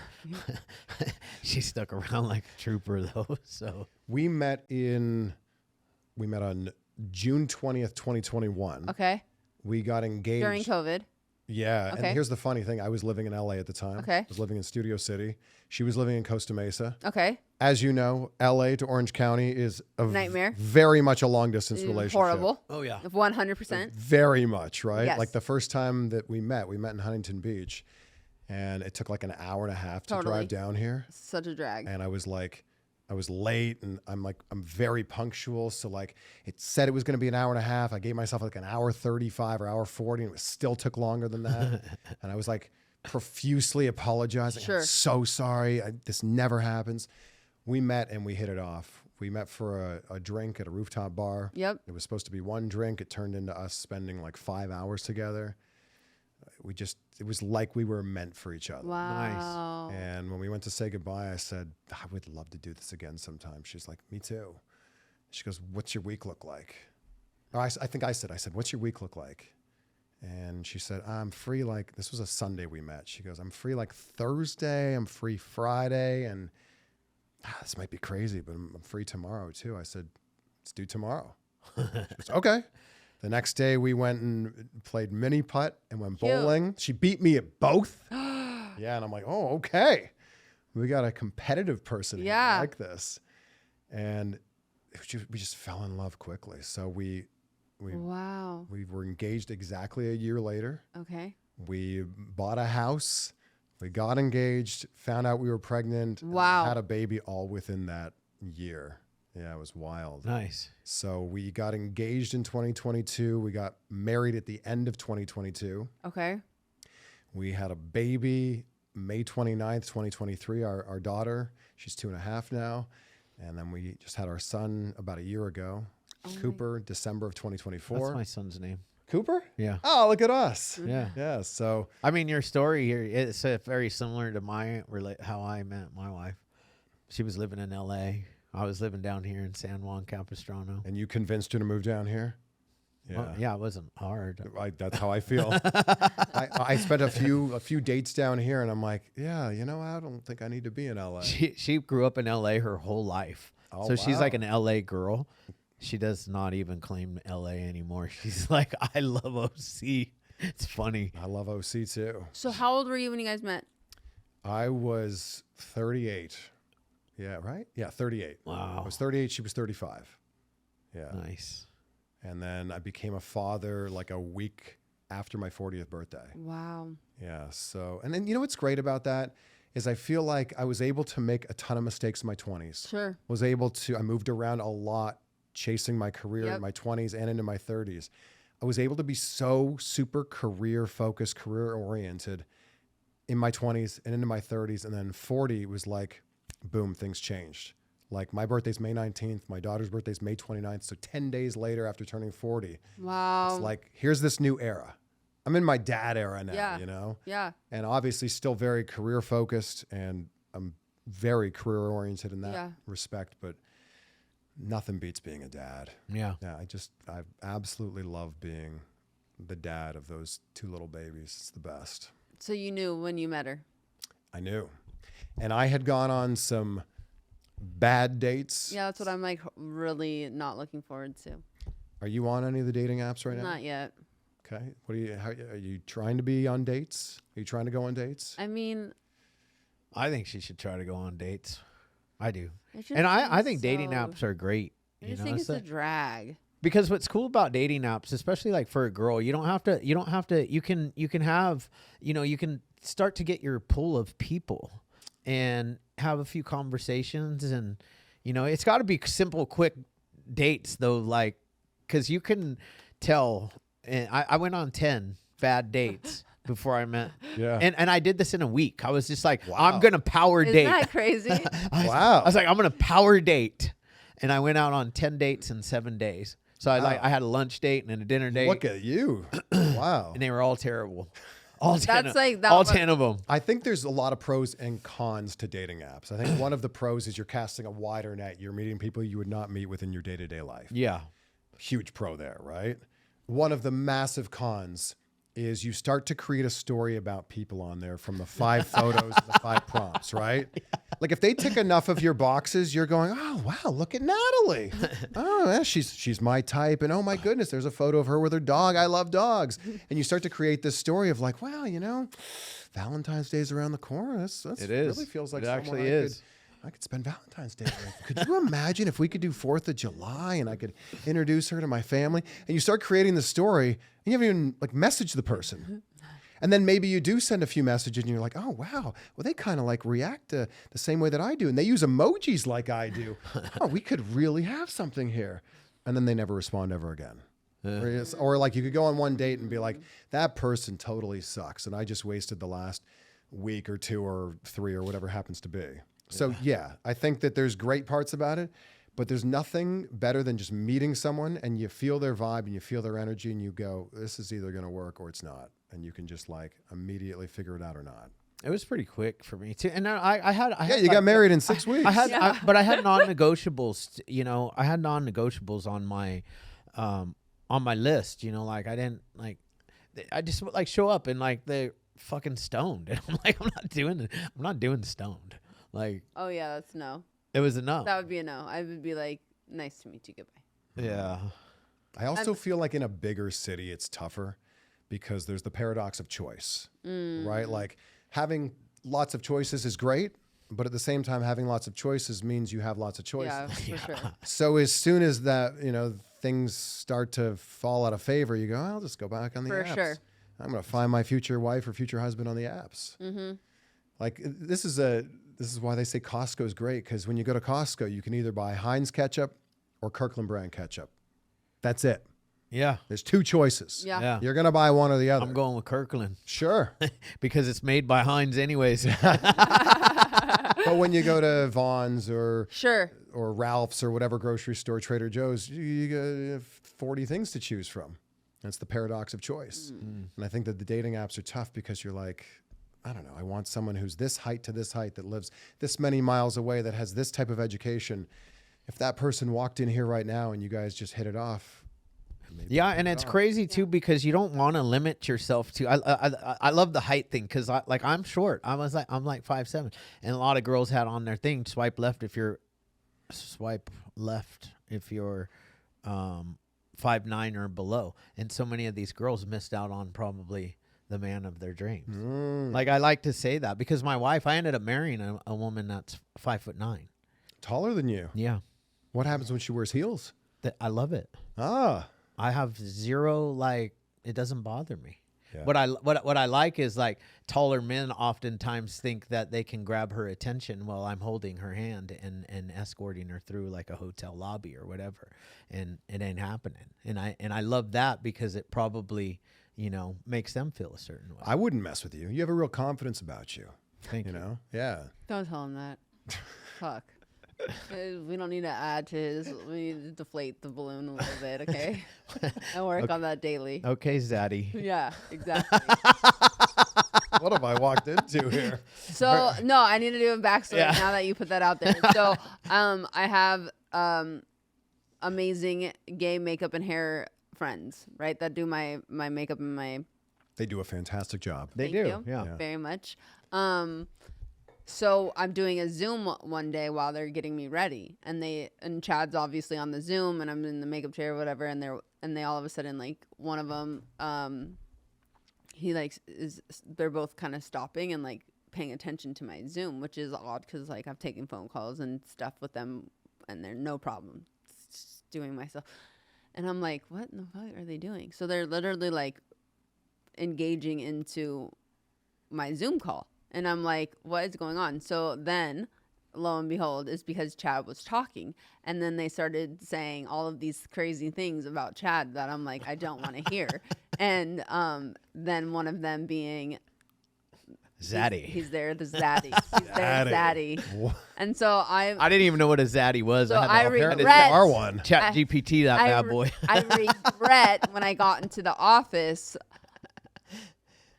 she stuck around like a trooper though. So we met on June 20th, 2021. Okay. We got engaged during COVID. Yeah. Okay. And here's the funny thing. I was living in LA at the time. Okay. I was living in Studio City. She was living in Costa Mesa. Okay. As you know, LA to Orange County is a nightmare. Very much a long distance relationship. Horrible. Oh yeah. 100%. Very much, right? Yes. Like the first time that we met in Huntington Beach, and it took like an hour and a half to drive down here. Such a drag. And I was late, and I'm very punctual. So like it said it was going to be an hour and a half. I gave myself like an hour 35 or hour 40, and it still took longer than that. And I was like profusely apologizing. Sure. I'm so sorry. This never happens. We met and we hit it off. We met for a drink at a rooftop bar. Yep. It was supposed to be one drink. It turned into us spending like 5 hours together. It was like we were meant for each other. Wow. Nice. And when we went to say goodbye, I said, I would love to do this again sometime. She's like, me too. She goes, what's your week look like? Or I think I said, what's your week look like? And she said, I'm free this was a Sunday we met. She goes, I'm free like Thursday, I'm free Friday, and this might be crazy, but I'm free tomorrow too. I said, let's do tomorrow. She goes, okay. The next day we went and played mini putt and went bowling. She beat me at both. Yeah. And I'm like, oh, okay. We got a competitive person here like this. And we just fell in love quickly. So we were engaged exactly a year later. Okay. We bought a house. We got engaged, found out we were pregnant. Wow. And had a baby all within that year. Yeah, it was wild. Nice. So we got engaged in 2022. We got married at the end of 2022. Okay. We had a baby May 29th, 2023, our daughter. She's 2.5 now. And then we just had our son about a year ago, Cooper, December of 2024. That's my son's name. Cooper? Yeah. Oh, look at us. Yeah. Yeah. So, I mean, your story here is very similar to how I met my wife. She was living in L.A. I was living down here in San Juan Capistrano. and you convinced her to move down here? Yeah. Well, yeah, it wasn't hard. That's how I feel. I spent a few dates down here, and I'm like, yeah, I don't think I need to be in LA. She grew up in LA her whole life. Oh, so she's wow. like an LA girl. She does not even claim LA anymore. She's like, I love OC. It's funny. I love OC too. So how old were you when you guys met? I was 38. Yeah, right? Yeah, 38. Wow. I was 38. She was 35. Yeah. Nice. And then I became a father like a week after my 40th birthday. Wow. Yeah. So, and then what's great about that is I feel like I was able to make a ton of mistakes in my 20s. Sure. I moved around a lot chasing my career in my 20s and into my 30s. I was able to be so super career focused, career oriented in my 20s and into my 30s. And then 40 was like, boom, things changed. Like my birthday's May 19th. My daughter's birthday's May 29th. So 10 days later after turning 40, Wow. it's like, here's this new era. I'm in my dad era now, Yeah. And obviously still very career focused, and I'm very career oriented in that respect, but nothing beats being a dad. Yeah. Yeah. I absolutely love being the dad of those 2 little babies. It's the best. So you knew when you met her? I knew. And I had gone on some bad dates. Yeah, that's what I'm like really not looking forward to. Are you on any of the dating apps right now? Not yet. Okay. Are you trying to be on dates? Are you trying to go on dates? I mean, I think she should try to go on dates. I do. it just And I seems think dating so- apps are great. I just think it's a drag. Because what's cool about dating apps, especially like for a girl, you can have, you can start to get your pool of people and have a few conversations, and it's got to be simple, quick dates though, like, because you can tell. And I went on 10 bad dates before I met. Yeah. And I did this in a week. I was just like, Wow. I'm gonna power Isn't date. that crazy? Wow. I was like, I'm gonna power date, and I went out on 10 dates in 7 days. So I had a lunch date and then a dinner date. Look at you. Wow. And they were all terrible. All 10 That's like that all one- 10 of them. I think there's a lot of pros and cons to dating apps. I think one of the pros is you're casting a wider net. You're meeting people you would not meet within your day-to-day life. Yeah. Huge pro there, right? One of the massive cons is you start to create a story about people on there from the 5 photos and the 5 prompts, right? Like if they tick enough of your boxes, you're going, oh, wow, look at Natalie. Oh, yeah, she's my type. And oh my goodness, there's a photo of her with her dog. I love dogs. And you start to create this story of like, wow, Valentine's Day is around the corner. That's It is. really feels like It someone actually is. I could spend Valentine's Day with. Could you imagine if we could do 4th of July and I could introduce her to my family? And you start creating the story and you haven't even messaged the person. And then maybe you do send a few messages and you're like, oh, wow. Well, they kind of react the same way that I do. And they use emojis like I do. Oh, we could really have something here. And then they never respond ever again. Or you could go on one date and be like, that person totally sucks. And I just wasted the last week or 2 or 3 or whatever happens to be. So yeah, I think that there's great parts about it, but there's nothing better than just meeting someone and you feel their vibe and you feel their energy and you go, this is either going to work or it's not. And you can just immediately figure it out or not. It was pretty quick for me too. And I had You got married in 6 weeks. but I had non-negotiables, I had non-negotiables on my list, I just show up and they're fucking stoned. And I'm like, I'm not doing stoned. Oh yeah, that's no. It was a no. That would be a no. I would be like, nice to meet you, goodbye. Yeah. I also feel like in a bigger city, it's tougher because there's the paradox of choice, right? Like having lots of choices is great, but at the same time, having lots of choices means you have lots of choices. Yeah, for sure. So as soon as that, things start to fall out of favor, you go, I'll just go back on the For apps. sure. I'm going to find my future wife or future husband on the apps. Mm-hmm. Like this is why they say Costco is great, because when you go to Costco, you can either buy Heinz ketchup or Kirkland brand ketchup. That's it. Yeah. There's two choices. Yeah. You're going to buy one or the other. I'm going with Kirkland. Sure. Because it's made by Heinz anyways. But when you go to Vaughn's or Sure. Ralph's or whatever grocery store, Trader Joe's, you have 40 things to choose from. That's the paradox of choice. And I think that the dating apps are tough because you're like, I don't know, I want someone who's this height to this height, that lives this many miles away, that has this type of education. If that person walked in here right now and you guys just hit it off. Yeah, and it's crazy too because you don't want to limit yourself to. I love the height thing because I'm short. I'm like 5'7", and a lot of girls had on their thing swipe left if you're 5'9" or below, and so many of these girls missed out on probably the man of their dreams. Like I like to say that because my wife, I ended up marrying a woman that's 5'9", Taller than you. Yeah, What happens when she wears heels? I love it. I have zero, it doesn't bother me. Yeah. What I like is taller men oftentimes think that they can grab her attention while I'm holding her hand and escorting her through a hotel lobby or whatever, and it ain't happening. And I love that because it probably makes them feel a certain way. I wouldn't mess with you. You have a real confidence about you. Thank you. Yeah. Don't tell him that. Fuck. We don't need to add to his. We need to deflate the balloon a little bit, okay? I work on that daily. Okay, Zaddy. Yeah, exactly. What have I walked into here? So no, I need to do a backstory now that you put that out there. So I have amazing gay makeup and hair friends, right? That do my makeup and my. They do a fantastic job. They Thank do. you Yeah. very much. So I'm doing a Zoom one day while they're getting me ready, and Chad's obviously on the Zoom, and I'm in the makeup chair or whatever, and they all of a sudden one of them they're both kind of stopping and paying attention to my Zoom, which is odd because I've taken phone calls and stuff with them and they're no problem just doing myself, and I'm like, what in the fuck are they doing? So they're literally engaging into my Zoom call. And I'm like, what is going on? So then, lo and behold, it's because Chad was talking. And then they started saying all of these crazy things about Chad that I'm like, I don't want to hear. And then one of them being... Zaddy. He's there, the Zaddy. He's there, Zaddy. And so I didn't even know what a Zaddy was. So I regret... R1. Chat GPT, that bad boy. I regret when I got into the office...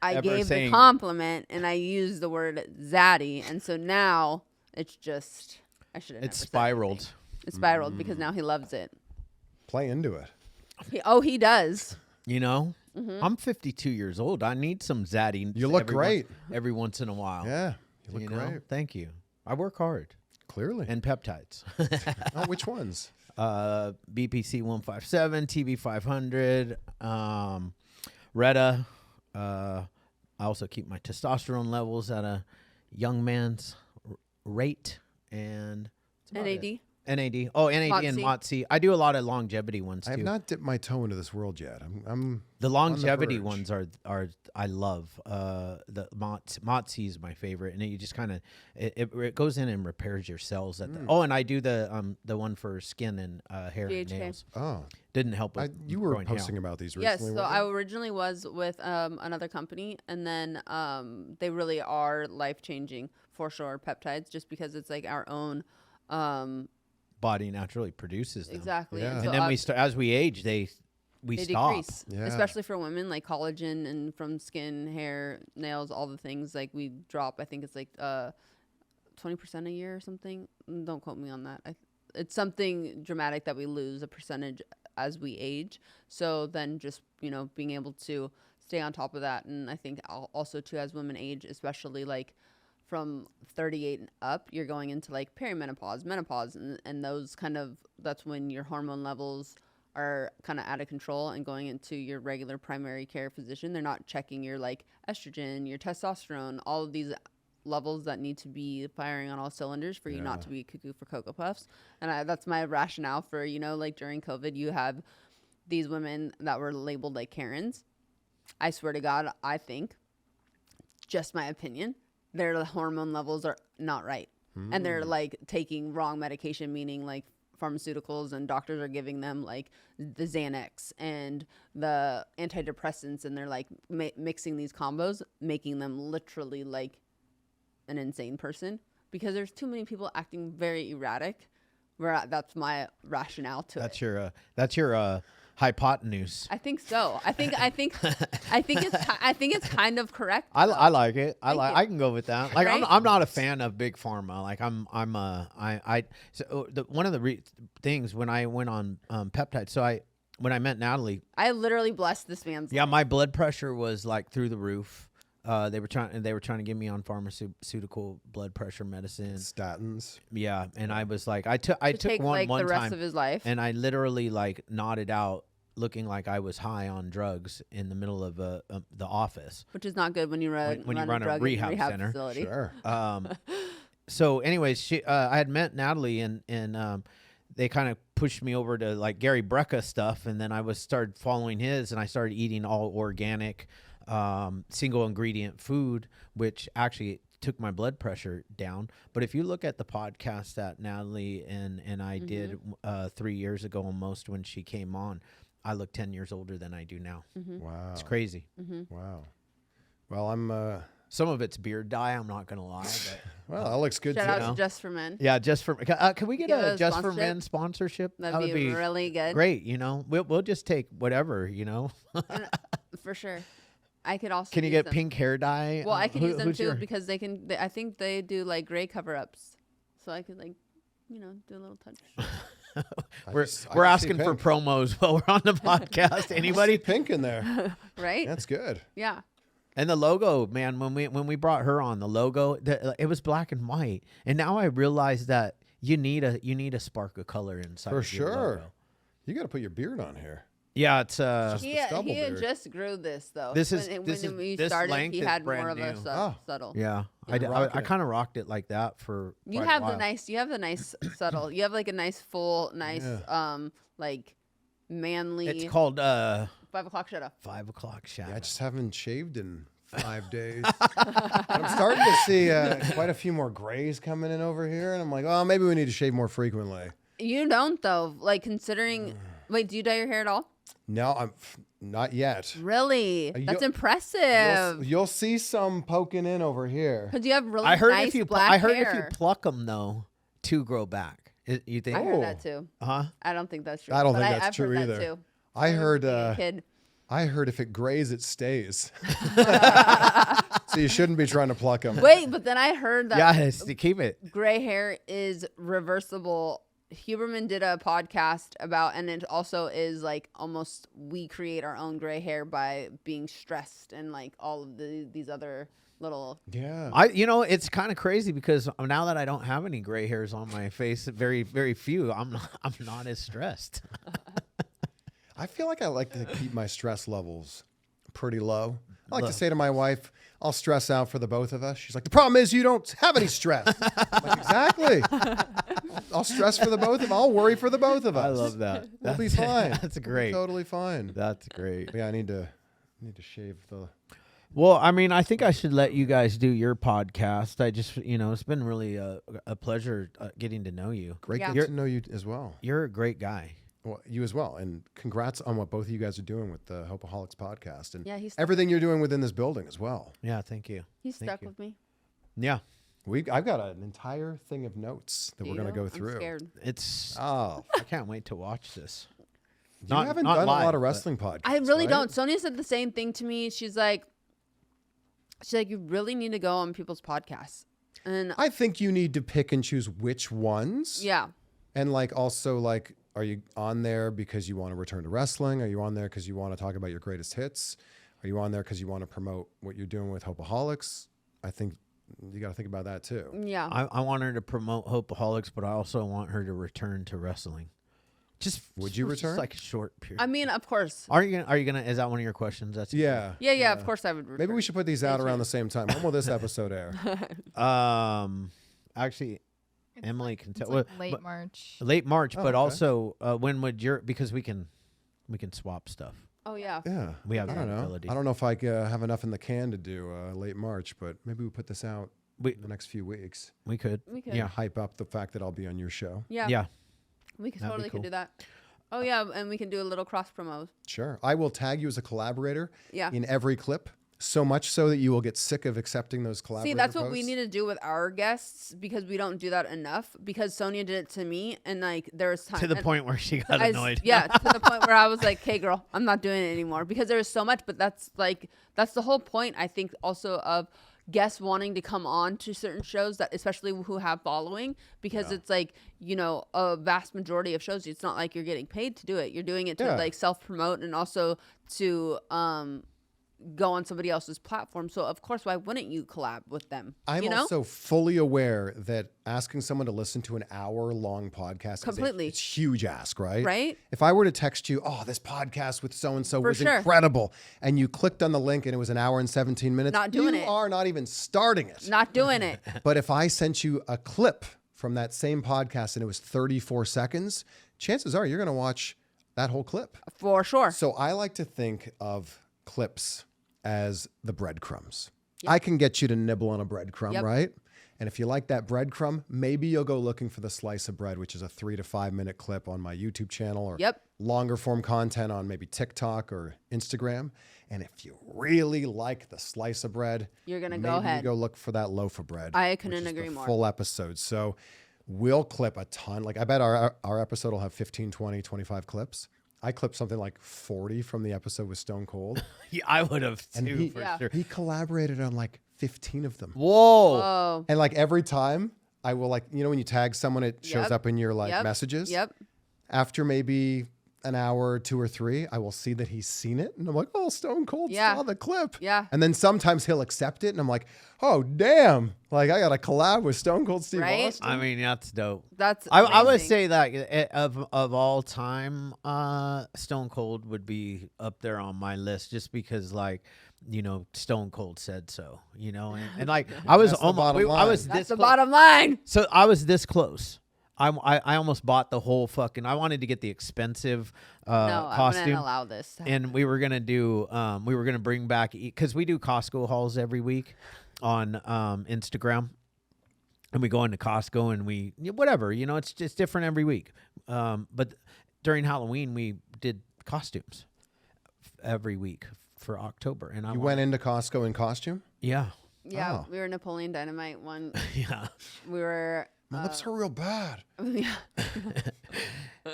I gave the compliment and I used the word zaddy, and so now it's just I should have. It's spiraled. It spiraled because now he loves it. Play into it. He does. I'm 52 years old. I need some zaddy. You look great every once in a while. Yeah, you look great. Thank you. I work hard. Clearly. And peptides. Oh, which ones? BPC 157, TB 500, Retta. I also keep my testosterone levels at a young man's rate, and NAD. NAD. Oh, NAD and MOTS-C. I do a lot of longevity ones too. I have not dipped my toe into this world yet. I'm the longevity on the ones are I love. The MOTS-C is my favorite, and you just kind of it goes in and repairs your cells at the. Oh, and I do the one for skin and hair and nails. Oh, didn't help with you were posting hair. about these Yes, recently. so I originally was with another company, and then they really are life-changing for sure, peptides, just because it's our own body naturally produces them. Exactly. Yeah. And then as we age, they stop. Decrease, Yeah. especially for women, like collagen and from skin, hair, nails, all the things we drop. I think it's 20% a year or something. Don't quote me on that. It's something dramatic that we lose a percentage as we age. So then just, being able to stay on top of that. And I think also too, as women age, especially from 38 and up, you're going into like perimenopause, menopause, and those that's when your hormone levels are kind of out of control and going into your regular primary care physician. They're not checking your like estrogen, your testosterone, all of these levels that need to be firing on all cylinders for you not to be cuckoo for Cocoa Puffs. And that's my rationale for, like during COVID, you have these women that were labeled like Karens. I swear to God, I think, just my opinion, their hormone levels are not right. And they're like taking wrong medication, meaning like pharmaceuticals, and doctors are giving them like the Xanax and the antidepressants, and they're like mixing these combos, making them literally like an insane person, because there's too many people acting very erratic. That's my rationale to it. That's your hypotenuse. I think so. I think it's kind of correct. I like it. I can go with that. Like Right? I'm not a fan of big pharma. Like one of the things when I went on peptides. So when I met Natalie, I literally blessed this man's life. my blood pressure was like through the roof. They were trying to get me on pharmaceutical blood pressure medicine, statins. Yeah, and I was like, I took one like the rest time of his life, and I literally like nodded out, looking like I was high on drugs in the middle of the office, which is not good when you run a rehab center. Facility. Sure. So, anyways, I had met Natalie, and they kind of pushed me over to like Gary Brecka stuff, and then I started following his, and I started eating all organic, single ingredient food, which actually took my blood pressure down. But if you look at the podcast that Natalie and I did 3 years ago almost, when she came on, I look 10 years older than I do now. Wow. It's crazy. Wow. Well, I'm some of it's beard dye, I'm not gonna lie, but well, that looks good. Shout too. out to Just for Men. yeah, Just for can we get Give a us Just for sponsorship? Men sponsorship? That'd That would be really good. great. We'll just take whatever. For sure. I could also Can you use get them. pink hair dye? Well, I could use them who's too your- because they can. I think they do like gray cover-ups, so I could like, do a little touch. We're I can see asking for pink. promos while we're on the podcast. Anybody? Pink in there. Right? That's good. Yeah. And the logo, man, when we brought her on, the logo, it was black and white, and now I realize that you need a spark of color inside. For of your sure. logo. You got to put your beard on here. Yeah, it's Just He the stubble had beard. just grew this though. This is- when this is- we this started. length He is had brand more of a new. subtle. yeah. Yeah, I rocking it. kind of rocked it like that for. You quite a have while. the nice. You have the nice subtle. You have like a nice full, nice like manly. It's called 5 o'clock shut up. 5 o'clock shadow. Yeah, I just haven't shaved in 5 days. I'm starting to see quite a few more grays coming in over here, and I'm like, oh, maybe we need to shave more frequently. You don't though. Like considering. Wait, do you dye your hair at all? No, I'm not yet. Really? That's you'll- impressive. You'll see some poking in over here. Because you have really I heard nice if you black I heard hair. if you pluck them though, to grow back. You think? I heard that too. Huh? I don't think that's true. I don't but think that's I've true heard either. That too. I heard being a kid. I heard if it grays, it stays. So you shouldn't be trying to pluck them. Wait, but then I heard that Yeah, it's to keep it. gray hair is reversible. Huberman did a podcast about, and it also is like almost we create our own gray hair by being stressed and like all of these other little. Yeah. It's kind of crazy because now that I don't have any gray hairs on my face, very, very few, I'm not as stressed. I feel like I like to keep my stress levels pretty low. I like to say to my wife, I'll stress out for the both of us. She's like, the problem is you don't have any stress. I'm like, exactly. I'll stress for the both of them. I'll worry for the both of us. I love that. We'll be fine. That's great. Totally fine. That's great. But yeah, I need to shave the. Well, I mean, I think I should let you guys do your podcast. I just, it's been really a pleasure getting to know you. Great Yeah. getting to know you as well. You're a great guy. Well, you as well. And congrats on what both of you guys are doing with the Hopeaholics podcast and Yeah, he's everything you're doing within this building as well. Yeah, thank you. He's Thank stuck you. with me. Yeah, I've got an entire thing of notes that we're going to go I'm through. scared. it's. Oh, I can't wait to watch this. you haven't done live, a lot of but- wrestling podcasts. I really right? don't. Sonia said the same thing to me. She's like, you really need to go on people's podcasts. And I think you need to pick and choose which ones. yeah, And like also like, are you on there because you want to return to wrestling? Are you on there because you want to talk about your greatest hits? Are you on there because you want to promote what you're doing with Hopeaholics? I think you got to think about that too. Yeah. I want her to promote Hopeaholics, but I also want her to return to wrestling. Would you return? Just like a short period. I mean, of course. Are you gonna? Is that one of your questions? That's Yeah. Of course, I would. Maybe we should put these out around the same time. When will this episode air? Actually, It's Emily can tell. like late March. Late March, but okay. also when would because we can swap stuff. Oh yeah. Yeah. We have I that don't know. ability. I don't know if I have enough in the can to do late March, but maybe we put this out in the next few weeks. We could. We could. Yeah. Hype up the fact that I'll be on your show. Yeah. Yeah. We could That'd be totally cool. could do that. Oh yeah, and we can do a little cross promo. Sure. I will tag you as a collaborator Yeah. in every clip, so much so that you will get sick of accepting those collaborator See, that's what we posts. need to do with our guests because we don't do that enough. Because Sonia did it to me, and like there was time To the point where she got annoyed. Yeah, to the point where I was like, "Hey, girl, I'm not doing it anymore." Because there was so much, but that's the whole point. I think also of guests wanting to come on to certain shows that, especially who have following, because it's like a vast majority of shows. It's not like you're getting paid to do it. You're doing it to like self promote and also to go on somebody else's platform. So of course, why wouldn't you collab with them? I'm also fully aware that asking someone to listen to an hour-long podcast Completely. it's huge ask, right? Right. If I were to text you, oh, this podcast with so-and-so was sure. incredible, and you clicked on the link and it was an hour and 17 minutes, Not doing you it. are not even starting it. Not doing it. But if I sent you a clip from that same podcast and it was 34 seconds, chances are you're going to watch that whole clip. For sure. So I like to think of clips as the breadcrumbs. I can get you to nibble on a breadcrumb, right? And if you like that breadcrumb, maybe you'll go looking for the slice of bread, which is a 3 to 5 minute clip on my YouTube channel or longer form content on maybe TikTok or Instagram. And if you really like the slice of bread, you're going to go ahead. You go look for that loaf of bread. I couldn't agree more. Full episode. So we'll clip a ton. Like I bet our episode will have 15, 20, 25 clips. I clipped something like 40 from the episode with Stone Cold. Yeah, I would have too, And for sure. he collaborated on like 15 of them. Whoa. Oh. And like every time I will when you tag someone, it shows up in your messages. Yep. After maybe an hour, 2 or 3, I will see that he's seen it. And I'm like, oh, Stone Cold saw the clip. Yeah. And then sometimes he'll accept it. And I'm like, oh, damn. Like I got a collab with Stone Cold Steve Austin. I mean, that's dope. That's I would amazing. say that of all time, Stone Cold would be up there on my list just because Stone Cold said so, and like I was almost That's the bottom line. So I was this close. I almost bought the whole fucking. I wanted to get the expensive costume. I wouldn't allow this. And we were gonna do. We were gonna bring back because we do Costco hauls every week on Instagram, and we go into Costco and we whatever. It's just different every week. But during Halloween we did costumes every week for October, and You went into Costco in costume? Yeah. Yeah, Oh. we were Napoleon Dynamite one. Yeah. We were. My lips are real bad. Yeah.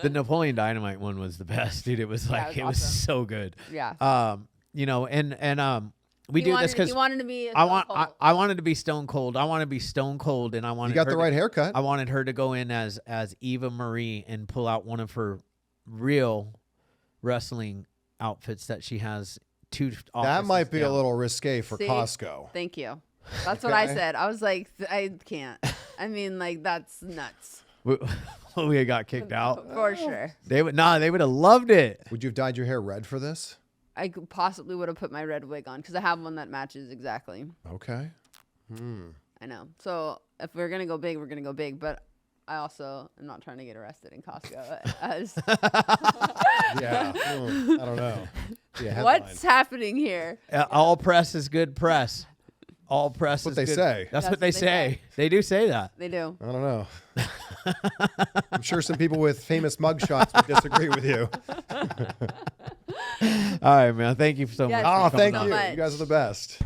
The Napoleon Dynamite one was the best, dude. It was like it was awesome. so good. Yeah. We do this because he wanted to be. I wanted to be Stone Cold. I want to be Stone Cold, and I wanted. You got the right haircut. I wanted her to go in as Eva Marie and pull out one of her real wrestling outfits that she has. That might be a little risque for See? Costco. Thank you. That's what I said. I was like, I can't. I mean, like that's nuts. We got kicked out For sure. They would have loved it. Would you have dyed your hair red for this? I possibly would have put my red wig on because I have one that matches exactly. Okay. I know. So if we're gonna go big, we're gonna go big. But I also am not trying to get arrested in Costco. Yeah. I don't know. Yeah, What's happening here? All press is good press. All press That's is what they good. say. That's what they say. They do say that. They do. I don't know. I'm sure some people with famous mugshots would disagree with you. All right, man. Thank you so much. Yes, Oh, thank you thank so you. much. You guys are the best.